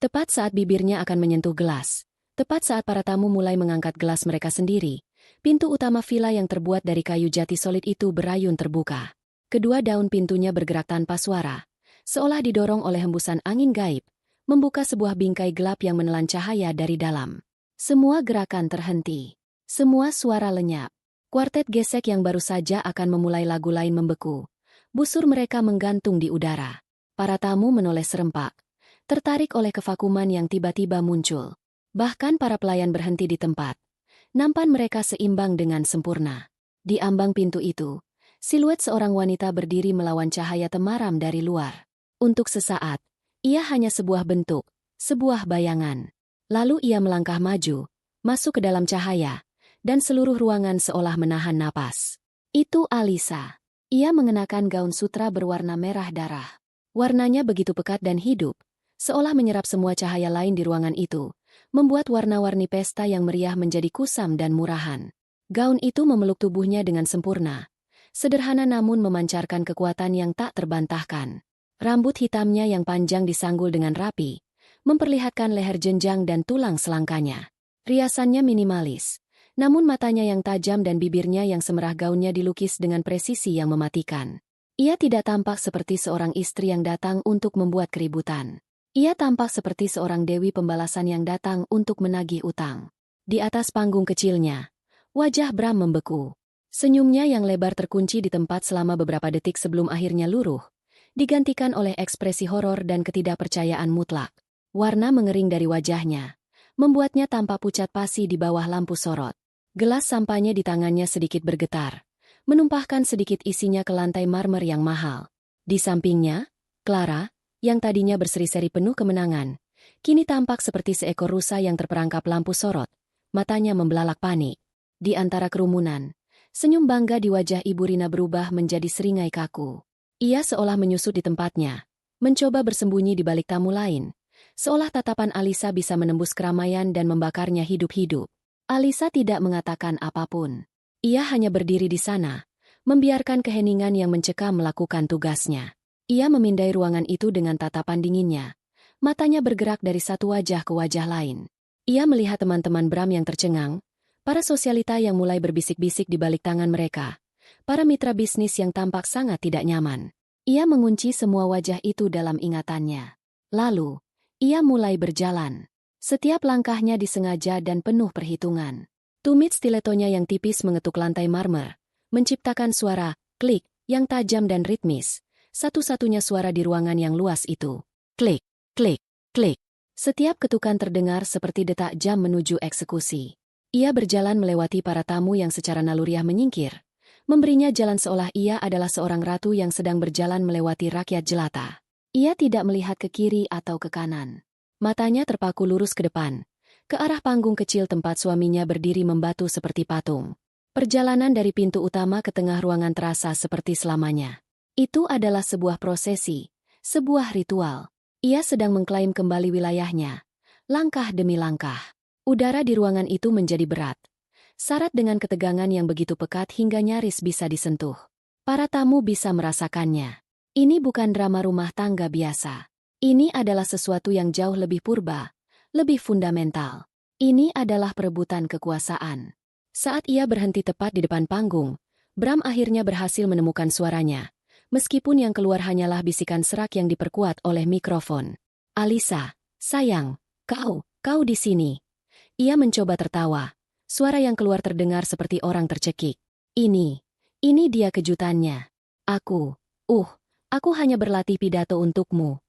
Tepat saat bibirnya akan menyentuh gelas. Tepat saat para tamu mulai mengangkat gelas mereka sendiri, pintu utama villa yang terbuat dari kayu jati solid itu berayun terbuka. Kedua daun pintunya bergerak tanpa suara, seolah didorong oleh hembusan angin gaib, membuka sebuah bingkai gelap yang menelan cahaya dari dalam. Semua gerakan terhenti. Semua suara lenyap. Kuartet gesek yang baru saja akan memulai lagu lain membeku. Busur mereka menggantung di udara. Para tamu menoleh serempak, tertarik oleh kevakuman yang tiba-tiba muncul. Bahkan para pelayan berhenti di tempat. Nampan mereka seimbang dengan sempurna. Di ambang pintu itu, siluet seorang wanita berdiri melawan cahaya temaram dari luar. Untuk sesaat, ia hanya sebuah bentuk, sebuah bayangan. Lalu ia melangkah maju, masuk ke dalam cahaya, dan seluruh ruangan seolah menahan napas. Itu Alisa. Ia mengenakan gaun sutra berwarna merah darah. Warnanya begitu pekat dan hidup, seolah menyerap semua cahaya lain di ruangan itu, membuat warna-warni pesta yang meriah menjadi kusam dan murahan. Gaun itu memeluk tubuhnya dengan sempurna, sederhana namun memancarkan kekuatan yang tak terbantahkan. Rambut hitamnya yang panjang disanggul dengan rapi, memperlihatkan leher jenjang dan tulang selangkanya. Riasannya minimalis, namun matanya yang tajam dan bibirnya yang semerah gaunnya dilukis dengan presisi yang mematikan. Ia tidak tampak seperti seorang istri yang datang untuk membuat keributan. Ia tampak seperti seorang dewi pembalasan yang datang untuk menagih utang. Di atas panggung kecilnya, wajah Bram membeku. Senyumnya yang lebar terkunci di tempat selama beberapa detik sebelum akhirnya luruh, digantikan oleh ekspresi horor dan ketidakpercayaan mutlak. Warna mengering dari wajahnya, membuatnya tampak pucat pasi di bawah lampu sorot. Gelas sampahnya di tangannya sedikit bergetar, menumpahkan sedikit isinya ke lantai marmer yang mahal. Di sampingnya, Clara, yang tadinya berseri-seri penuh kemenangan, kini tampak seperti seekor rusa yang terperangkap lampu sorot, matanya membelalak panik. Di antara kerumunan, senyum bangga di wajah Ibu Rina berubah menjadi seringai kaku. Ia seolah menyusut di tempatnya, mencoba bersembunyi di balik tamu lain, seolah tatapan Alisa bisa menembus keramaian dan membakarnya hidup-hidup. Alisa tidak mengatakan apapun. Ia hanya berdiri di sana, membiarkan keheningan yang mencekam melakukan tugasnya. Ia memindai ruangan itu dengan tatapan dinginnya. Matanya bergerak dari satu wajah ke wajah lain. Ia melihat teman-teman Bram yang tercengang, para sosialita yang mulai berbisik-bisik di balik tangan mereka, para mitra bisnis yang tampak sangat tidak nyaman. Ia mengunci semua wajah itu dalam ingatannya. Lalu, ia mulai berjalan. Setiap langkahnya disengaja dan penuh perhitungan. Tumit stiletonya yang tipis mengetuk lantai marmer, menciptakan suara klik yang tajam dan ritmis, satu-satunya suara di ruangan yang luas itu. Klik, klik, klik. Setiap ketukan terdengar seperti detak jam menuju eksekusi. Ia berjalan melewati para tamu yang secara naluriah menyingkir, memberinya jalan seolah ia adalah seorang ratu yang sedang berjalan melewati rakyat jelata. Ia tidak melihat ke kiri atau ke kanan. Matanya terpaku lurus ke depan, ke arah panggung kecil tempat suaminya berdiri membatu seperti patung. Perjalanan dari pintu utama ke tengah ruangan terasa seperti selamanya. Itu adalah sebuah prosesi, sebuah ritual. Ia sedang mengklaim kembali wilayahnya, langkah demi langkah. Udara di ruangan itu menjadi berat, syarat dengan ketegangan yang begitu pekat hingga nyaris bisa disentuh. Para tamu bisa merasakannya. Ini bukan drama rumah tangga biasa. Ini adalah sesuatu yang jauh lebih purba, lebih fundamental. Ini adalah perebutan kekuasaan. Saat ia berhenti tepat di depan panggung, Bram akhirnya berhasil menemukan suaranya, meskipun yang keluar hanyalah bisikan serak yang diperkuat oleh mikrofon. Alisa, sayang, kau di sini. Ia mencoba tertawa. Suara yang keluar terdengar seperti orang tercekik. Ini dia kejutannya. Aku hanya berlatih pidato untukmu.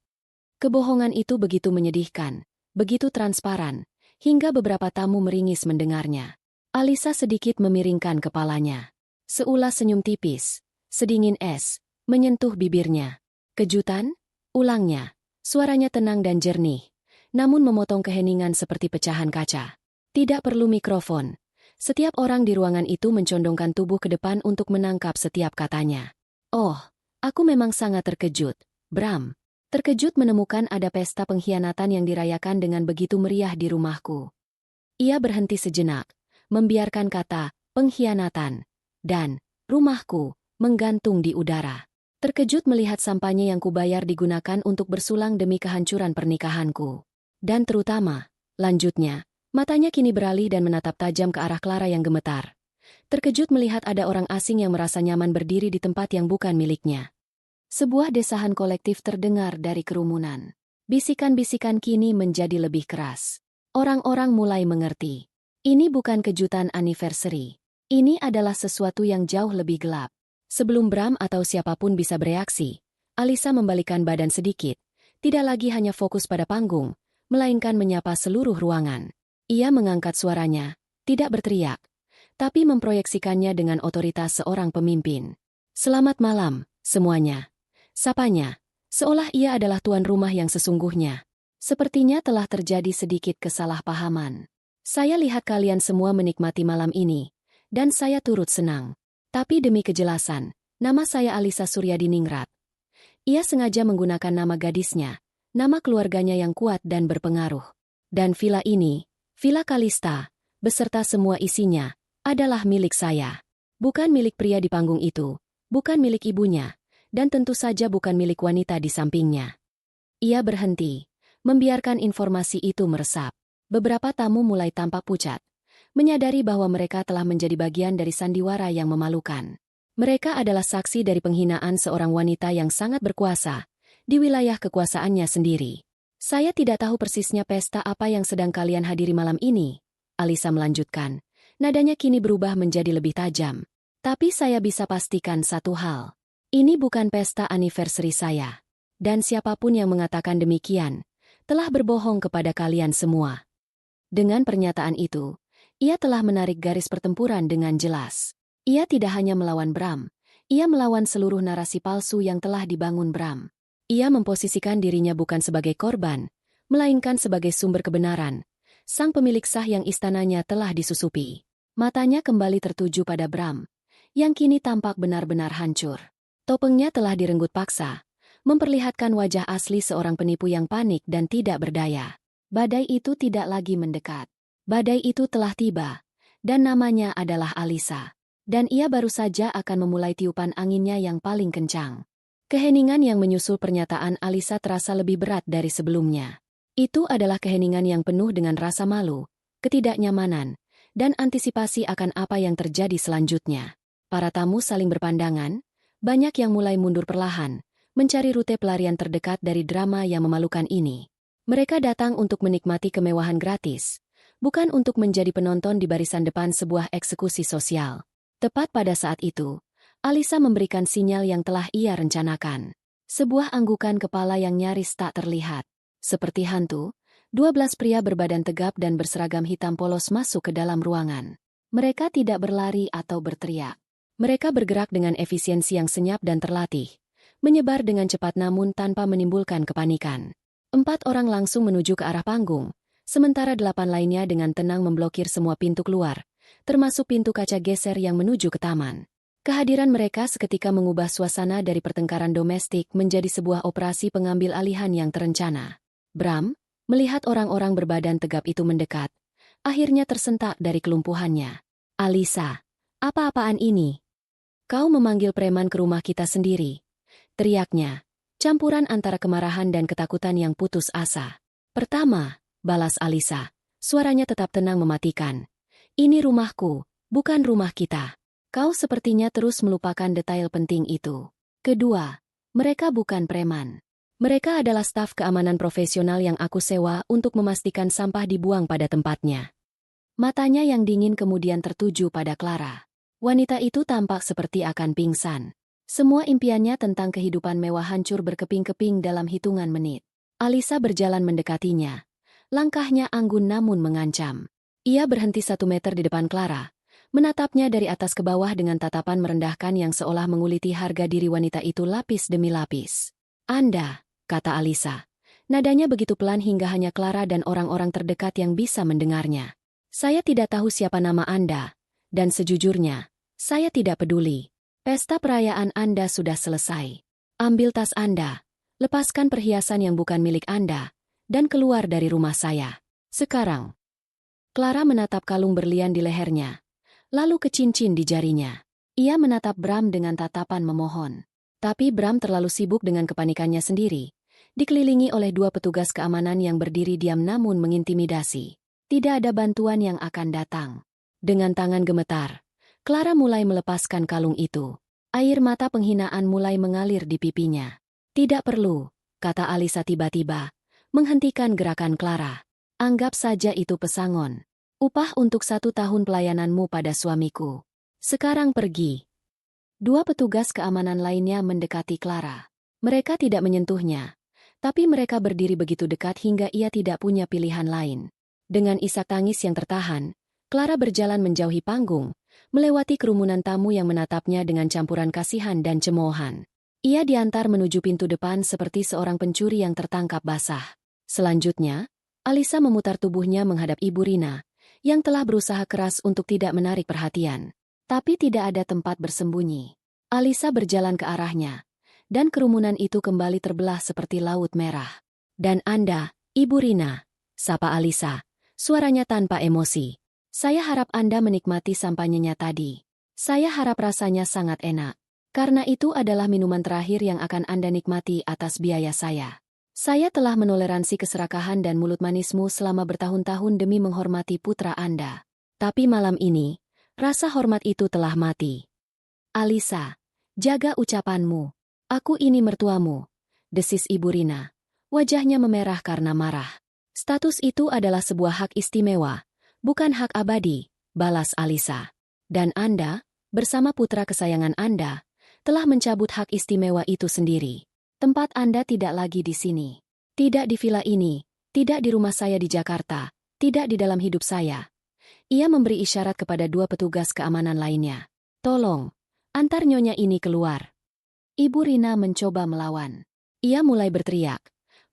Kebohongan itu begitu menyedihkan, begitu transparan, hingga beberapa tamu meringis mendengarnya. Alisa sedikit memiringkan kepalanya. Seulas senyum tipis, sedingin es, menyentuh bibirnya. Kejutan? Ulangnya. Suaranya tenang dan jernih, namun memotong keheningan seperti pecahan kaca. Tidak perlu mikrofon. Setiap orang di ruangan itu mencondongkan tubuh ke depan untuk menangkap setiap katanya. Oh, aku memang sangat terkejut, Bram. Terkejut menemukan ada pesta pengkhianatan yang dirayakan dengan begitu meriah di rumahku. Ia berhenti sejenak, membiarkan kata pengkhianatan dan rumahku menggantung di udara. Terkejut melihat sampahnya yang kubayar digunakan untuk bersulang demi kehancuran pernikahanku. Dan terutama, lanjutnya, matanya kini beralih dan menatap tajam ke arah Clara yang gemetar. Terkejut melihat ada orang asing yang merasa nyaman berdiri di tempat yang bukan miliknya. Sebuah desahan kolektif terdengar dari kerumunan. Bisikan-bisikan kini menjadi lebih keras. Orang-orang mulai mengerti. Ini bukan kejutan anniversary. Ini adalah sesuatu yang jauh lebih gelap. Sebelum Bram atau siapapun bisa bereaksi, Alisa membalikkan badan sedikit, tidak lagi hanya fokus pada panggung, melainkan menyapa seluruh ruangan. Ia mengangkat suaranya, tidak berteriak, tapi memproyeksikannya dengan otoritas seorang pemimpin. "Selamat malam, semuanya," sapanya, seolah ia adalah tuan rumah yang sesungguhnya. "Sepertinya telah terjadi sedikit kesalahpahaman. Saya lihat kalian semua menikmati malam ini, dan saya turut senang. Tapi demi kejelasan, nama saya Alisa Suryadiningrat." Ia sengaja menggunakan nama gadisnya, nama keluarganya yang kuat dan berpengaruh. "Dan villa ini, Villa Kalista, beserta semua isinya, adalah milik saya. Bukan milik pria di panggung itu, bukan milik ibunya, dan tentu saja bukan milik wanita di sampingnya." Ia berhenti, membiarkan informasi itu meresap. Beberapa tamu mulai tampak pucat, menyadari bahwa mereka telah menjadi bagian dari sandiwara yang memalukan. Mereka adalah saksi dari penghinaan seorang wanita yang sangat berkuasa di wilayah kekuasaannya sendiri. "Saya tidak tahu persisnya pesta apa yang sedang kalian hadiri malam ini," Alisa melanjutkan. Nadanya kini berubah menjadi lebih tajam. "Tapi saya bisa pastikan satu hal. Ini bukan pesta anniversary saya. Dan siapapun yang mengatakan demikian, telah berbohong kepada kalian semua." Dengan pernyataan itu, ia telah menarik garis pertempuran dengan jelas. Ia tidak hanya melawan Bram, ia melawan seluruh narasi palsu yang telah dibangun Bram. Ia memposisikan dirinya bukan sebagai korban, melainkan sebagai sumber kebenaran, sang pemilik sah yang istananya telah disusupi. Matanya kembali tertuju pada Bram, yang kini tampak benar-benar hancur. Topengnya telah direnggut paksa, memperlihatkan wajah asli seorang penipu yang panik dan tidak berdaya. Badai itu tidak lagi mendekat. Badai itu telah tiba, dan namanya adalah Alisa. Dan ia baru saja akan memulai tiupan anginnya yang paling kencang. Keheningan yang menyusul pernyataan Alisa terasa lebih berat dari sebelumnya. Itu adalah keheningan yang penuh dengan rasa malu, ketidaknyamanan, dan antisipasi akan apa yang terjadi selanjutnya. Para tamu saling berpandangan, banyak yang mulai mundur perlahan, mencari rute pelarian terdekat dari drama yang memalukan ini. Mereka datang untuk menikmati kemewahan gratis, bukan untuk menjadi penonton di barisan depan sebuah eksekusi sosial. Tepat pada saat itu, Alisa memberikan sinyal yang telah ia rencanakan. Sebuah anggukan kepala yang nyaris tak terlihat. Seperti hantu, 12 pria berbadan tegap dan berseragam hitam polos masuk ke dalam ruangan. Mereka tidak berlari atau berteriak. Mereka bergerak dengan efisiensi yang senyap dan terlatih, menyebar dengan cepat namun tanpa menimbulkan kepanikan. 4 orang langsung menuju ke arah panggung, sementara 8 lainnya dengan tenang memblokir semua pintu keluar, termasuk pintu kaca geser yang menuju ke taman. Kehadiran mereka seketika mengubah suasana dari pertengkaran domestik menjadi sebuah operasi pengambil alihan yang terencana. Bram, melihat orang-orang berbadan tegap itu mendekat, akhirnya tersentak dari kelumpuhannya. "Alisa, apa-apaan ini? Kau memanggil preman ke rumah kita sendiri?" teriaknya, campuran antara kemarahan dan ketakutan yang putus asa. "Pertama," balas Alisa, suaranya tetap tenang mematikan. "Ini rumahku, bukan rumah kita. Kau sepertinya terus melupakan detail penting itu. Kedua, mereka bukan preman. Mereka adalah staf keamanan profesional yang aku sewa untuk memastikan sampah dibuang pada tempatnya." Matanya yang dingin kemudian tertuju pada Clara. Wanita itu tampak seperti akan pingsan. Semua impiannya tentang kehidupan mewah hancur berkeping-keping dalam hitungan menit. Alisa berjalan mendekatinya. Langkahnya anggun namun mengancam. Ia berhenti 1 meter di depan Clara, menatapnya dari atas ke bawah dengan tatapan merendahkan yang seolah menguliti harga diri wanita itu lapis demi lapis. "Anda," kata Alisa. Nadanya begitu pelan hingga hanya Clara dan orang-orang terdekat yang bisa mendengarnya. "Saya tidak tahu siapa nama Anda, dan sejujurnya, saya tidak peduli. Pesta perayaan Anda sudah selesai. Ambil tas Anda, lepaskan perhiasan yang bukan milik Anda, dan keluar dari rumah saya. Sekarang." Clara menatap kalung berlian di lehernya, lalu ke cincin di jarinya. Ia menatap Bram dengan tatapan memohon. Tapi Bram terlalu sibuk dengan kepanikannya sendiri, dikelilingi oleh 2 petugas keamanan yang berdiri diam namun mengintimidasi. Tidak ada bantuan yang akan datang. Dengan tangan gemetar, Clara mulai melepaskan kalung itu. Air mata penghinaan mulai mengalir di pipinya. "Tidak perlu," kata Alisa tiba-tiba, menghentikan gerakan Clara. "Anggap saja itu pesangon. Upah untuk 1 tahun pelayananmu pada suamiku. Sekarang pergi." 2 petugas keamanan lainnya mendekati Clara. Mereka tidak menyentuhnya, tapi mereka berdiri begitu dekat hingga ia tidak punya pilihan lain. Dengan isak tangis yang tertahan, Clara berjalan menjauhi panggung, melewati kerumunan tamu yang menatapnya dengan campuran kasihan dan cemoohan. Ia diantar menuju pintu depan seperti seorang pencuri yang tertangkap basah. Selanjutnya, Alisa memutar tubuhnya menghadap Ibu Rina, yang telah berusaha keras untuk tidak menarik perhatian. Tapi tidak ada tempat bersembunyi. Alisa berjalan ke arahnya, dan kerumunan itu kembali terbelah seperti laut merah. "Dan Anda, Ibu Rina," sapa Alisa, suaranya tanpa emosi. "Saya harap Anda menikmati sampanyenya tadi. Saya harap rasanya sangat enak. Karena itu adalah minuman terakhir yang akan Anda nikmati atas biaya saya. Saya telah menoleransi keserakahan dan mulut manismu selama bertahun-tahun demi menghormati putra Anda. Tapi malam ini, rasa hormat itu telah mati." "Alisa, jaga ucapanmu. Aku ini mertuamu," desis Ibu Rina. Wajahnya memerah karena marah. "Status itu adalah sebuah hak istimewa, bukan hak abadi," balas Alisa. "Dan Anda, bersama putra kesayangan Anda, telah mencabut hak istimewa itu sendiri. Tempat Anda tidak lagi di sini. Tidak di villa ini, tidak di rumah saya di Jakarta, tidak di dalam hidup saya." Ia memberi isyarat kepada dua petugas keamanan lainnya. "Tolong, antar nyonya ini keluar." Ibu Rina mencoba melawan. Ia mulai berteriak,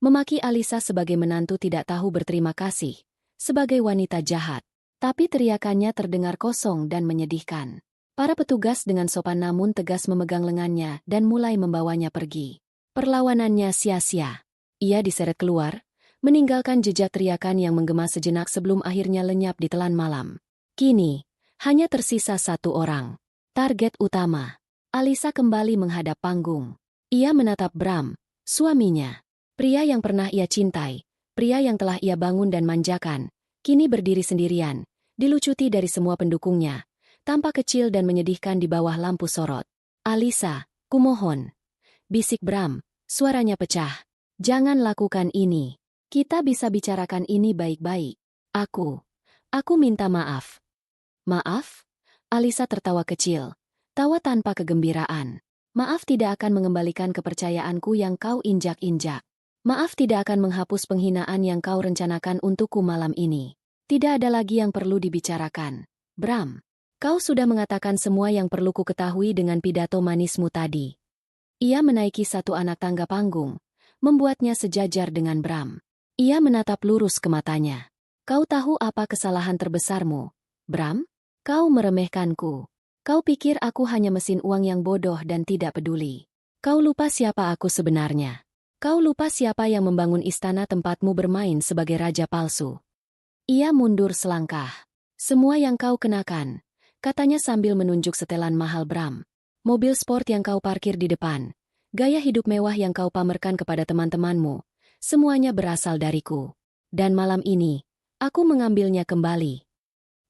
memaki Alisa sebagai menantu tidak tahu berterima kasih, sebagai wanita jahat. Tapi teriakannya terdengar kosong dan menyedihkan. Para petugas dengan sopan namun tegas memegang lengannya dan mulai membawanya pergi. Perlawanannya sia-sia. Ia diseret keluar, meninggalkan jejak teriakan yang menggema sejenak sebelum akhirnya lenyap di telan malam. Kini, hanya tersisa satu orang. Target utama. Alisa kembali menghadap panggung. Ia menatap Bram, suaminya. Pria yang pernah ia cintai, pria yang telah ia bangun dan manjakan, kini berdiri sendirian, dilucuti dari semua pendukungnya, tampak kecil dan menyedihkan di bawah lampu sorot. "Alisa, kumohon," bisik Bram, suaranya pecah. "Jangan lakukan ini. Kita bisa bicarakan ini baik-baik. Aku minta maaf." "Maaf?" Alisa tertawa kecil, tawa tanpa kegembiraan. "Maaf tidak akan mengembalikan kepercayaanku yang kau injak-injak. Maaf tidak akan menghapus penghinaan yang kau rencanakan untukku malam ini. Tidak ada lagi yang perlu dibicarakan. Bram, kau sudah mengatakan semua yang perlu ku ketahui dengan pidato manismu tadi." Ia menaiki satu anak tangga panggung, membuatnya sejajar dengan Bram. Ia menatap lurus ke matanya. "Kau tahu apa kesalahan terbesarmu, Bram? Kau meremehkanku. Kau pikir aku hanya mesin uang yang bodoh dan tidak peduli. Kau lupa siapa aku sebenarnya. Kau lupa siapa yang membangun istana tempatmu bermain sebagai raja palsu." Ia mundur selangkah. "Semua yang kau kenakan," katanya sambil menunjuk setelan mahal Bram. "Mobil sport yang kau parkir di depan, gaya hidup mewah yang kau pamerkan kepada teman-temanmu, semuanya berasal dariku. Dan malam ini, aku mengambilnya kembali."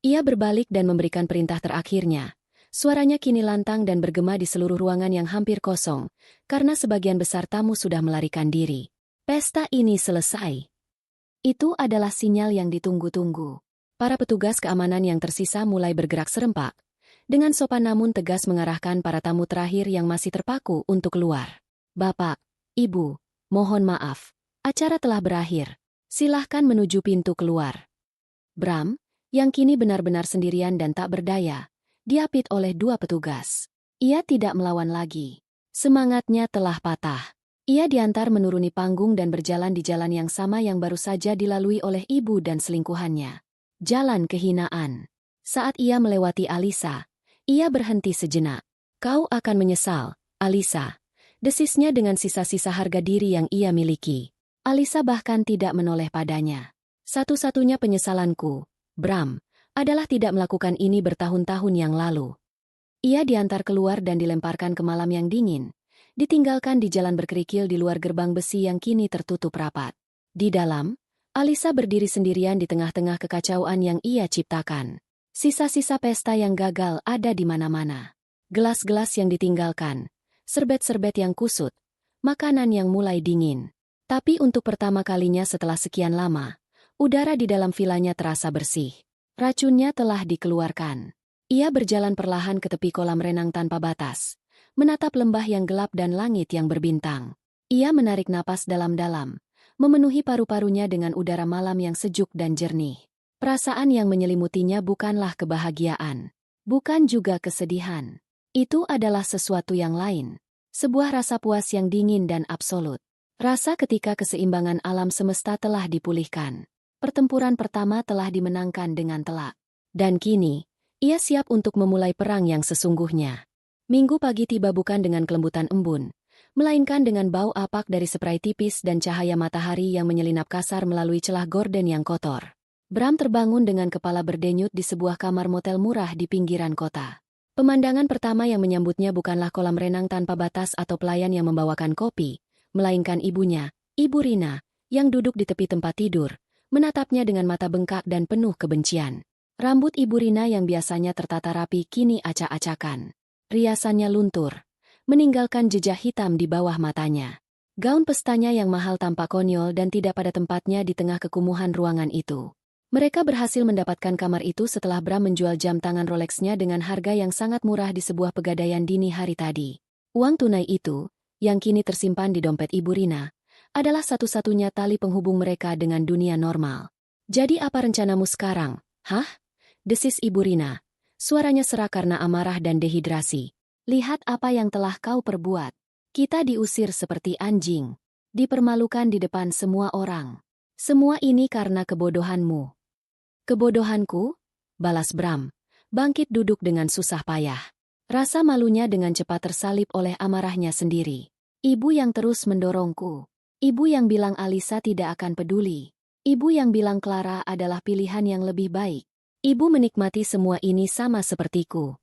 Ia berbalik dan memberikan perintah terakhirnya. Suaranya kini lantang dan bergema di seluruh ruangan yang hampir kosong, karena sebagian besar tamu sudah melarikan diri. Pesta ini selesai. Itu adalah sinyal yang ditunggu-tunggu. Para petugas keamanan yang tersisa mulai bergerak serempak, dengan sopan namun tegas mengarahkan para tamu terakhir yang masih terpaku untuk keluar. "Bapak, Ibu, mohon maaf. Acara telah berakhir. Silahkan menuju pintu keluar." Bram, yang kini benar-benar sendirian dan tak berdaya, diapit oleh dua petugas. Ia tidak melawan lagi. Semangatnya telah patah. Ia diantar menuruni panggung dan berjalan di jalan yang sama yang baru saja dilalui oleh ibu dan selingkuhannya. Jalan kehinaan. Saat ia melewati Alisa, ia berhenti sejenak. "Kau akan menyesal, Alisa," desisnya dengan sisa-sisa harga diri yang ia miliki. Alisa bahkan tidak menoleh padanya. "Satu-satunya penyesalanku, Bram, adalah tidak melakukan ini bertahun-tahun yang lalu." Ia diantar keluar dan dilemparkan ke malam yang dingin, ditinggalkan di jalan berkerikil di luar gerbang besi yang kini tertutup rapat. Di dalam, Alisa berdiri sendirian di tengah-tengah kekacauan yang ia ciptakan. Sisa-sisa pesta yang gagal ada di mana-mana. Gelas-gelas yang ditinggalkan, serbet-serbet yang kusut, makanan yang mulai dingin. Tapi untuk pertama kalinya setelah sekian lama, udara di dalam vilanya terasa bersih. Racunnya telah dikeluarkan. Ia berjalan perlahan ke tepi kolam renang tanpa batas, menatap lembah yang gelap dan langit yang berbintang. Ia menarik napas dalam-dalam, memenuhi paru-parunya dengan udara malam yang sejuk dan jernih. Perasaan yang menyelimutinya bukanlah kebahagiaan. Bukan juga kesedihan. Itu adalah sesuatu yang lain. Sebuah rasa puas yang dingin dan absolut. Rasa ketika keseimbangan alam semesta telah dipulihkan. Pertempuran pertama telah dimenangkan dengan telak. Dan kini, ia siap untuk memulai perang yang sesungguhnya. Minggu pagi tiba bukan dengan kelembutan embun, melainkan dengan bau apak dari spray tipis dan cahaya matahari yang menyelinap kasar melalui celah gorden yang kotor. Bram terbangun dengan kepala berdenyut di sebuah kamar motel murah di pinggiran kota. Pemandangan pertama yang menyambutnya bukanlah kolam renang tanpa batas atau pelayan yang membawakan kopi, melainkan ibunya, Ibu Rina, yang duduk di tepi tempat tidur, menatapnya dengan mata bengkak dan penuh kebencian. Rambut Ibu Rina yang biasanya tertata rapi kini acak-acakan. Riasannya luntur, meninggalkan jejak hitam di bawah matanya. Gaun pestanya yang mahal tampak konyol dan tidak pada tempatnya di tengah kekumuhan ruangan itu. Mereka berhasil mendapatkan kamar itu setelah Bram menjual jam tangan Rolex-nya dengan harga yang sangat murah di sebuah pegadaian dini hari tadi. Uang tunai itu, yang kini tersimpan di dompet Ibu Rina, adalah satu-satunya tali penghubung mereka dengan dunia normal. Jadi apa rencanamu sekarang, hah? Desis Ibu Rina. Suaranya serak karena amarah dan dehidrasi. Lihat apa yang telah kau perbuat. Kita diusir seperti anjing. Dipermalukan di depan semua orang. Semua ini karena kebodohanmu. Kebodohanku? Balas Bram. Bangkit duduk dengan susah payah. Rasa malunya dengan cepat tersalip oleh amarahnya sendiri. Ibu yang terus mendorongku. Ibu yang bilang Alisa tidak akan peduli. Ibu yang bilang Clara adalah pilihan yang lebih baik. Ibu menikmati semua ini sama sepertiku.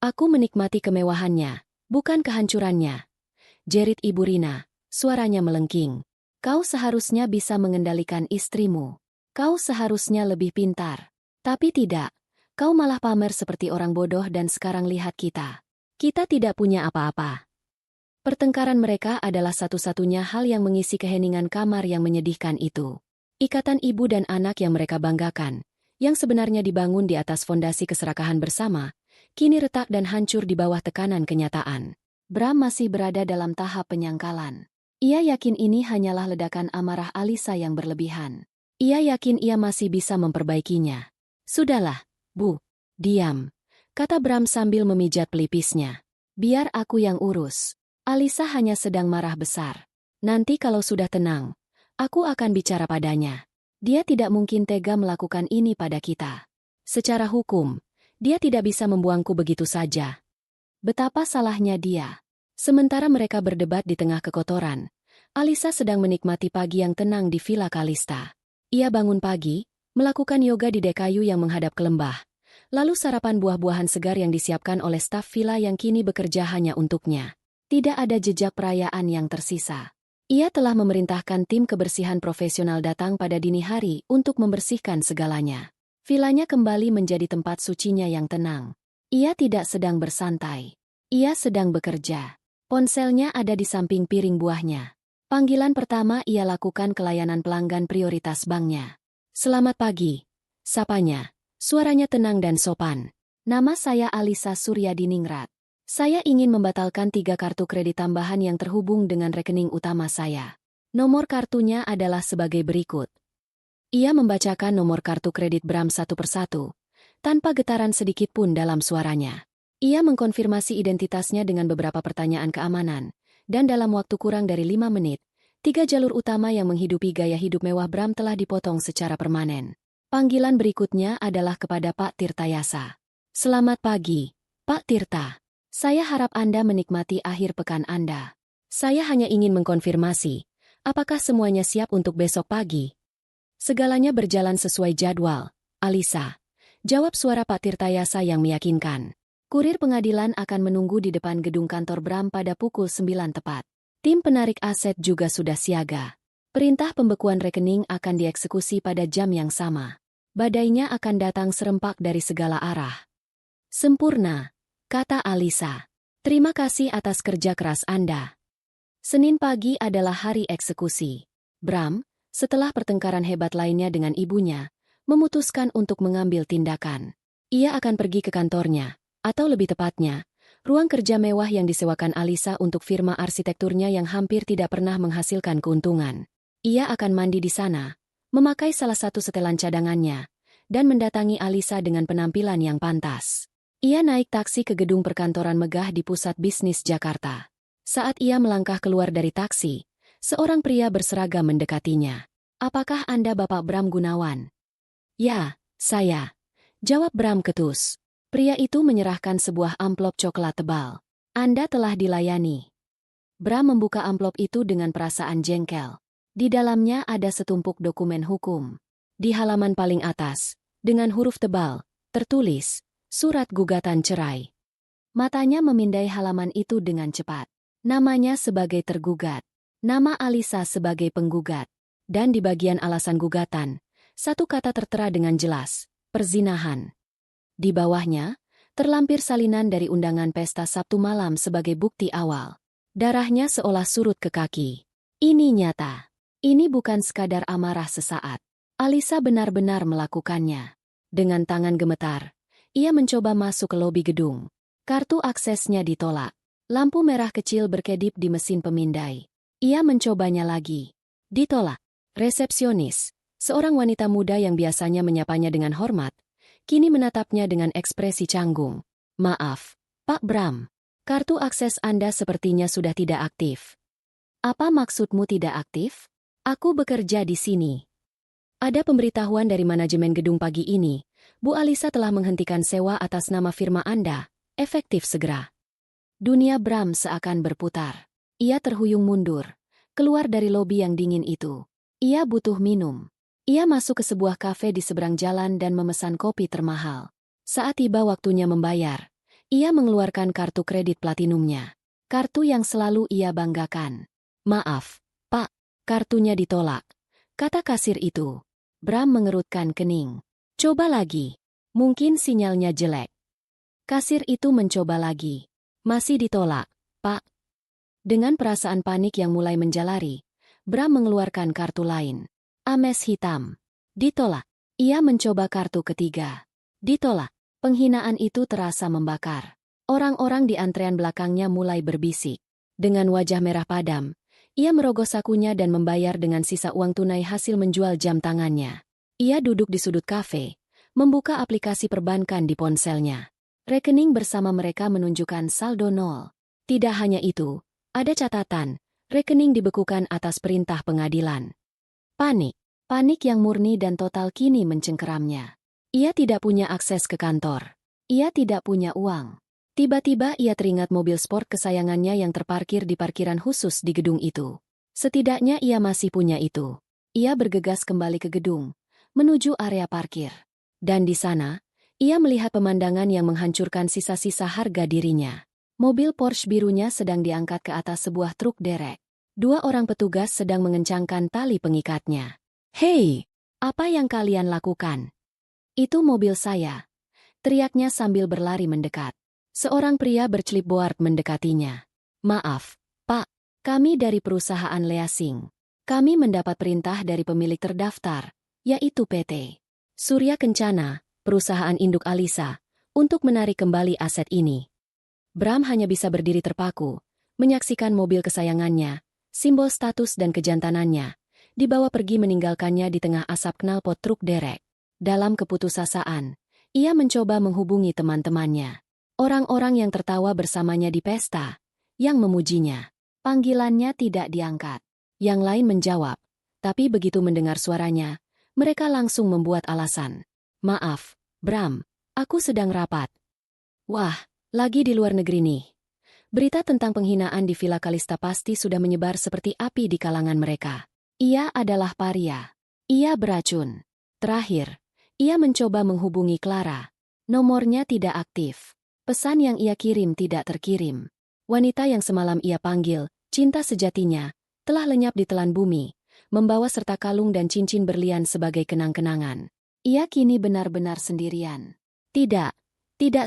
Aku menikmati kemewahannya, bukan kehancurannya. Jerit Ibu Rina, suaranya melengking. Kau seharusnya bisa mengendalikan istrimu. Kau seharusnya lebih pintar. Tapi tidak, kau malah pamer seperti orang bodoh dan sekarang lihat kita. Kita tidak punya apa-apa. Pertengkaran mereka adalah satu-satunya hal yang mengisi keheningan kamar yang menyedihkan itu. Ikatan ibu dan anak yang mereka banggakan, yang sebenarnya dibangun di atas fondasi keserakahan bersama, kini retak dan hancur di bawah tekanan kenyataan. Bram masih berada dalam tahap penyangkalan. Ia yakin ini hanyalah ledakan amarah Alisa yang berlebihan. Ia yakin ia masih bisa memperbaikinya. Sudahlah, Bu. Diam, kata Bram sambil memijat pelipisnya. Biar aku yang urus. Alisa hanya sedang marah besar. Nanti kalau sudah tenang, aku akan bicara padanya. Dia tidak mungkin tega melakukan ini pada kita. Secara hukum, dia tidak bisa membuangku begitu saja. Betapa salahnya dia. Sementara mereka berdebat di tengah kekotoran, Alisa sedang menikmati pagi yang tenang di Villa Kalista. Ia bangun pagi, melakukan yoga di dek kayu yang menghadap ke lembah, lalu sarapan buah-buahan segar yang disiapkan oleh staf villa yang kini bekerja hanya untuknya. Tidak ada jejak perayaan yang tersisa. Ia telah memerintahkan tim kebersihan profesional datang pada dini hari untuk membersihkan segalanya. Vilanya kembali menjadi tempat sucinya yang tenang. Ia tidak sedang bersantai. Ia sedang bekerja. Ponselnya ada di samping piring buahnya. Panggilan pertama ia lakukan ke layanan pelanggan prioritas banknya. Selamat pagi, sapanya. Suaranya tenang dan sopan. Nama saya Alisa Suryadiningrat. Saya ingin membatalkan 3 kartu kredit tambahan yang terhubung dengan rekening utama saya. Nomor kartunya adalah sebagai berikut. Ia membacakan nomor kartu kredit Bram satu persatu, tanpa getaran sedikit pun dalam suaranya. Ia mengkonfirmasi identitasnya dengan beberapa pertanyaan keamanan, dan dalam waktu kurang dari 5 menit, 3 jalur utama yang menghidupi gaya hidup mewah Bram telah dipotong secara permanen. Panggilan berikutnya adalah kepada Pak Tirtayasa. Selamat pagi, Pak Tirta. Saya harap Anda menikmati akhir pekan Anda. Saya hanya ingin mengkonfirmasi, apakah semuanya siap untuk besok pagi? Segalanya berjalan sesuai jadwal, Alisa. Jawab suara Pak Tirtayasa yang meyakinkan. Kurir pengadilan akan menunggu di depan gedung kantor Bram pada pukul 9 tepat. Tim penarik aset juga sudah siaga. Perintah pembekuan rekening akan dieksekusi pada jam yang sama. Badainya akan datang serempak dari segala arah. Sempurna, kata Alisa. Terima kasih atas kerja keras Anda. Senin pagi adalah hari eksekusi. Bram, setelah pertengkaran hebat lainnya dengan ibunya, memutuskan untuk mengambil tindakan. Ia akan pergi ke kantornya. Atau lebih tepatnya, ruang kerja mewah yang disewakan Alisa untuk firma arsitekturnya yang hampir tidak pernah menghasilkan keuntungan. Ia akan mandi di sana, memakai salah satu setelan cadangannya, dan mendatangi Alisa dengan penampilan yang pantas. Ia naik taksi ke gedung perkantoran megah di pusat bisnis Jakarta. Saat ia melangkah keluar dari taksi, seorang pria berseragam mendekatinya. "Apakah Anda Bapak Bram Gunawan?" "Ya, saya," jawab Bram ketus. Pria itu menyerahkan sebuah amplop coklat tebal. "Anda telah dilayani." Bram membuka amplop itu dengan perasaan jengkel. Di dalamnya ada setumpuk dokumen hukum. Di halaman paling atas, dengan huruf tebal, tertulis, "Surat gugatan cerai." Matanya memindai halaman itu dengan cepat. Namanya sebagai tergugat, nama Alisa sebagai penggugat, dan di bagian alasan gugatan, satu kata tertera dengan jelas, perzinahan. Di bawahnya, terlampir salinan dari undangan pesta Sabtu malam sebagai bukti awal. Darahnya seolah surut ke kaki. Ini nyata. Ini bukan sekadar amarah sesaat. Alisa benar-benar melakukannya. Dengan tangan gemetar, ia mencoba masuk ke lobi gedung. Kartu aksesnya ditolak. Lampu merah kecil berkedip di mesin pemindai. Ia mencobanya lagi. Ditolak. Resepsionis, seorang wanita muda yang biasanya menyapanya dengan hormat, kini menatapnya dengan ekspresi canggung. "Maaf, Pak Bram. Kartu akses Anda sepertinya sudah tidak aktif." "Apa maksudmu tidak aktif? Aku bekerja di sini." "Ada pemberitahuan dari manajemen gedung pagi ini. Bu Alisa telah menghentikan sewa atas nama firma Anda. Efektif segera." Dunia Bram seakan berputar. Ia terhuyung mundur, keluar dari lobi yang dingin itu. Ia butuh minum. Ia masuk ke sebuah kafe di seberang jalan dan memesan kopi termahal. Saat tiba waktunya membayar, ia mengeluarkan kartu kredit platinumnya. Kartu yang selalu ia banggakan. "Maaf, Pak, kartunya ditolak," kata kasir itu. Bram mengerutkan kening. "Coba lagi. Mungkin sinyalnya jelek." Kasir itu mencoba lagi. "Masih ditolak, Pak." Dengan perasaan panik yang mulai menjalari, Bram mengeluarkan kartu lain. Ames hitam. Ditolak. Ia mencoba kartu ketiga. Ditolak. Penghinaan itu terasa membakar. Orang-orang di antrean belakangnya mulai berbisik. Dengan wajah merah padam, ia merogoh sakunya dan membayar dengan sisa uang tunai hasil menjual jam tangannya. Ia duduk di sudut kafe, membuka aplikasi perbankan di ponselnya. Rekening bersama mereka menunjukkan saldo nol. Tidak hanya itu, ada catatan, rekening dibekukan atas perintah pengadilan. Panik. Panik yang murni dan total kini mencengkeramnya. Ia tidak punya akses ke kantor. Ia tidak punya uang. Tiba-tiba ia teringat mobil sport kesayangannya yang terparkir di parkiran khusus di gedung itu. Setidaknya ia masih punya itu. Ia bergegas kembali ke gedung, menuju area parkir. Dan di sana, ia melihat pemandangan yang menghancurkan sisa-sisa harga dirinya. Mobil Porsche birunya sedang diangkat ke atas sebuah truk derek. 2 orang petugas sedang mengencangkan tali pengikatnya. "Hei, apa yang kalian lakukan?" "Itu mobil saya," teriaknya sambil berlari mendekat. Seorang pria berclipboard mendekatinya. "Maaf, Pak, kami dari perusahaan leasing. Kami mendapat perintah dari pemilik terdaftar, yaitu PT Surya Kencana, perusahaan induk Alisa, untuk menarik kembali aset ini." Bram hanya bisa berdiri terpaku, menyaksikan mobil kesayangannya, simbol status dan kejantanannya, dibawa pergi meninggalkannya di tengah asap knalpot truk derek. Dalam keputusasaan, ia mencoba menghubungi teman-temannya. Orang-orang yang tertawa bersamanya di pesta, yang memujinya. Panggilannya tidak diangkat. Yang lain menjawab, tapi begitu mendengar suaranya, mereka langsung membuat alasan. "Maaf, Bram, aku sedang rapat." Wah, lagi di luar negeri nih. Berita tentang penghinaan di Villa Kalista pasti sudah menyebar seperti api di kalangan mereka. Ia adalah paria. Ia beracun. Terakhir, ia mencoba menghubungi Clara. Nomornya tidak aktif. Pesan yang ia kirim tidak terkirim. Wanita yang semalam ia panggil, cinta sejatinya, telah lenyap di telan bumi, membawa serta kalung dan cincin berlian sebagai kenang-kenangan. Ia kini benar-benar sendirian. Tidak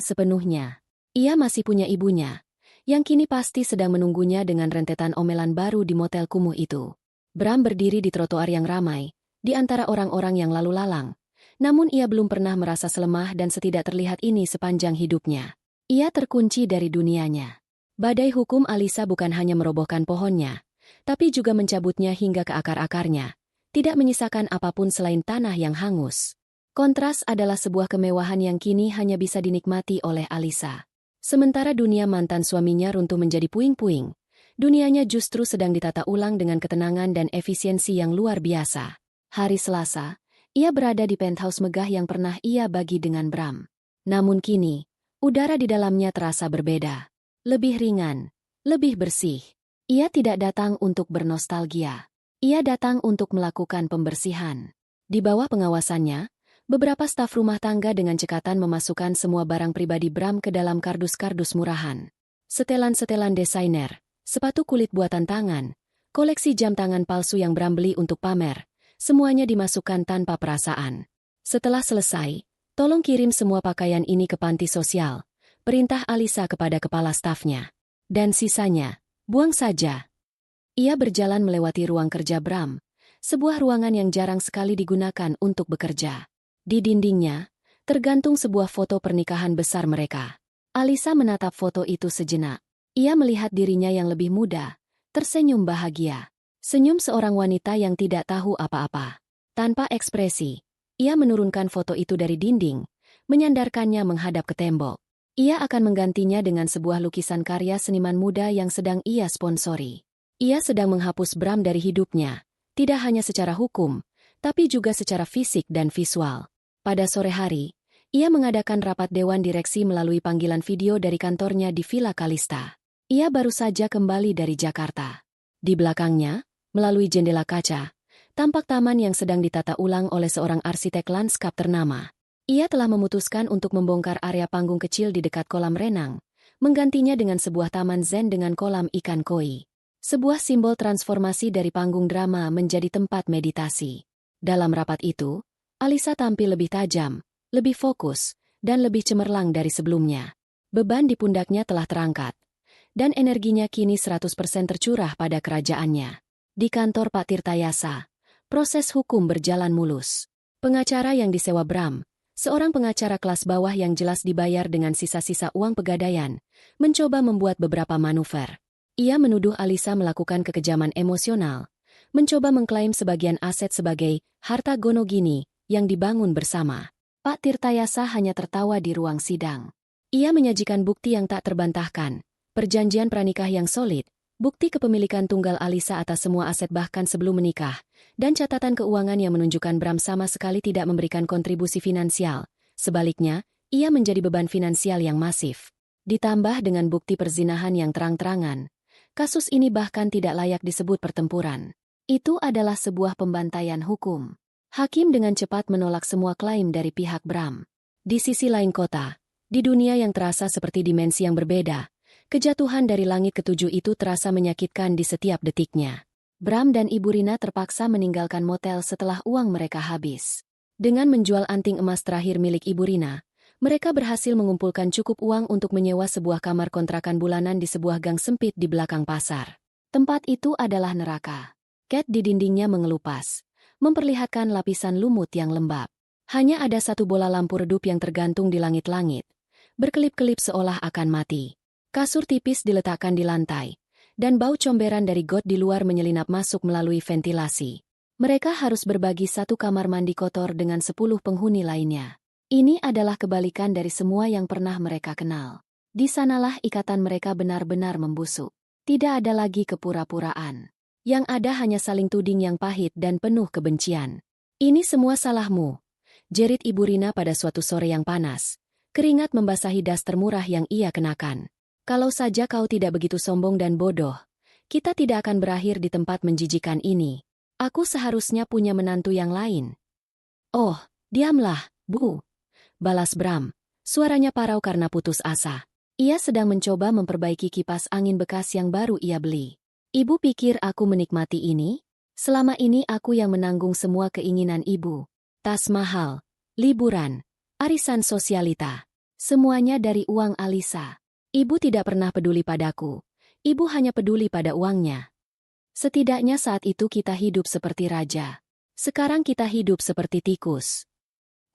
sepenuhnya. Ia masih punya ibunya, yang kini pasti sedang menunggunya dengan rentetan omelan baru di motel kumuh itu. Bram berdiri di trotoar yang ramai, di antara orang-orang yang lalu lalang. Namun ia belum pernah merasa selemah dan setidak terlihat ini sepanjang hidupnya. Ia terkunci dari dunianya. Badai hukum Alisa bukan hanya merobohkan pohonnya, tapi juga mencabutnya hingga ke akar-akarnya, tidak menyisakan apapun selain tanah yang hangus. Kontras adalah sebuah kemewahan yang kini hanya bisa dinikmati oleh Alisa. Sementara dunia mantan suaminya runtuh menjadi puing-puing, dunianya justru sedang ditata ulang dengan ketenangan dan efisiensi yang luar biasa. Hari Selasa, ia berada di penthouse megah yang pernah ia bagi dengan Bram. Namun kini, udara di dalamnya terasa berbeda. Lebih ringan, lebih bersih. Ia tidak datang untuk bernostalgia. Ia datang untuk melakukan pembersihan. Di bawah pengawasannya, beberapa staf rumah tangga dengan cekatan memasukkan semua barang pribadi Bram ke dalam kardus-kardus murahan. Setelan-setelan desainer, sepatu kulit buatan tangan, koleksi jam tangan palsu yang Bram beli untuk pamer, semuanya dimasukkan tanpa perasaan. Setelah selesai, tolong kirim semua pakaian ini ke panti sosial, perintah Alisa kepada kepala stafnya. Dan sisanya, buang saja. Ia berjalan melewati ruang kerja Bram, sebuah ruangan yang jarang sekali digunakan untuk bekerja. Di dindingnya, tergantung sebuah foto pernikahan besar mereka. Alisa menatap foto itu sejenak. Ia melihat dirinya yang lebih muda, tersenyum bahagia. Senyum seorang wanita yang tidak tahu apa-apa. Tanpa ekspresi, ia menurunkan foto itu dari dinding, menyandarkannya menghadap ke tembok. Ia akan menggantinya dengan sebuah lukisan karya seniman muda yang sedang ia sponsori. Ia sedang menghapus Bram dari hidupnya, tidak hanya secara hukum, tapi juga secara fisik dan visual. Pada sore hari, ia mengadakan rapat dewan direksi melalui panggilan video dari kantornya di Villa Kalista. Ia baru saja kembali dari Jakarta. Di belakangnya, melalui jendela kaca, tampak taman yang sedang ditata ulang oleh seorang arsitek lanskap ternama. Ia telah memutuskan untuk membongkar area panggung kecil di dekat kolam renang, menggantinya dengan sebuah taman zen dengan kolam ikan koi. Sebuah simbol transformasi dari panggung drama menjadi tempat meditasi. Dalam rapat itu, Alisa tampil lebih tajam, lebih fokus, dan lebih cemerlang dari sebelumnya. Beban di pundaknya telah terangkat, dan energinya kini 100% tercurah pada kerajaannya. Di kantor Pak Tirtayasa, proses hukum berjalan mulus. Pengacara yang disewa Bram, seorang pengacara kelas bawah yang jelas dibayar dengan sisa-sisa uang pegadaian, mencoba membuat beberapa manuver. Ia menuduh Alisa melakukan kekejaman emosional, mencoba mengklaim sebagian aset sebagai harta gonogini yang dibangun bersama. Pak Tirtayasa hanya tertawa di ruang sidang. Ia menyajikan bukti yang tak terbantahkan, perjanjian pranikah yang solid, bukti kepemilikan tunggal Alisa atas semua aset bahkan sebelum menikah, dan catatan keuangan yang menunjukkan Bram sama sekali tidak memberikan kontribusi finansial. Sebaliknya, ia menjadi beban finansial yang masif. Ditambah dengan bukti perzinahan yang terang-terangan, kasus ini bahkan tidak layak disebut pertempuran. Itu adalah sebuah pembantaian hukum. Hakim dengan cepat menolak semua klaim dari pihak Bram. Di sisi lain kota, di dunia yang terasa seperti dimensi yang berbeda, kejatuhan dari langit ketujuh itu terasa menyakitkan di setiap detiknya. Bram dan Ibu Rina terpaksa meninggalkan motel setelah uang mereka habis. Dengan menjual anting emas terakhir milik Ibu Rina, mereka berhasil mengumpulkan cukup uang untuk menyewa sebuah kamar kontrakan bulanan di sebuah gang sempit di belakang pasar. Tempat itu adalah neraka. Cat di dindingnya mengelupas, memperlihatkan lapisan lumut yang lembab. Hanya ada satu bola lampu redup yang tergantung di langit-langit, berkelip-kelip seolah akan mati. Kasur tipis diletakkan di lantai, dan bau comberan dari got di luar menyelinap masuk melalui ventilasi. Mereka harus berbagi satu kamar mandi kotor dengan 10 penghuni lainnya. Ini adalah kebalikan dari semua yang pernah mereka kenal. Di sanalah ikatan mereka benar-benar membusuk. Tidak ada lagi kepura-puraan. Yang ada hanya saling tuding yang pahit dan penuh kebencian. Ini semua salahmu, jerit Ibu Rina pada suatu sore yang panas. Keringat membasahi daster murah yang ia kenakan. Kalau saja kau tidak begitu sombong dan bodoh, kita tidak akan berakhir di tempat menjijikan ini. Aku seharusnya punya menantu yang lain. Oh, diamlah, Bu, balas Bram. Suaranya parau karena putus asa. Ia sedang mencoba memperbaiki kipas angin bekas yang baru ia beli. Ibu pikir aku menikmati ini? Selama ini aku yang menanggung semua keinginan ibu. Tas mahal, liburan, arisan sosialita. Semuanya dari uang Alisa. Ibu tidak pernah peduli padaku. Ibu hanya peduli pada uangnya. Setidaknya saat itu kita hidup seperti raja. Sekarang kita hidup seperti tikus.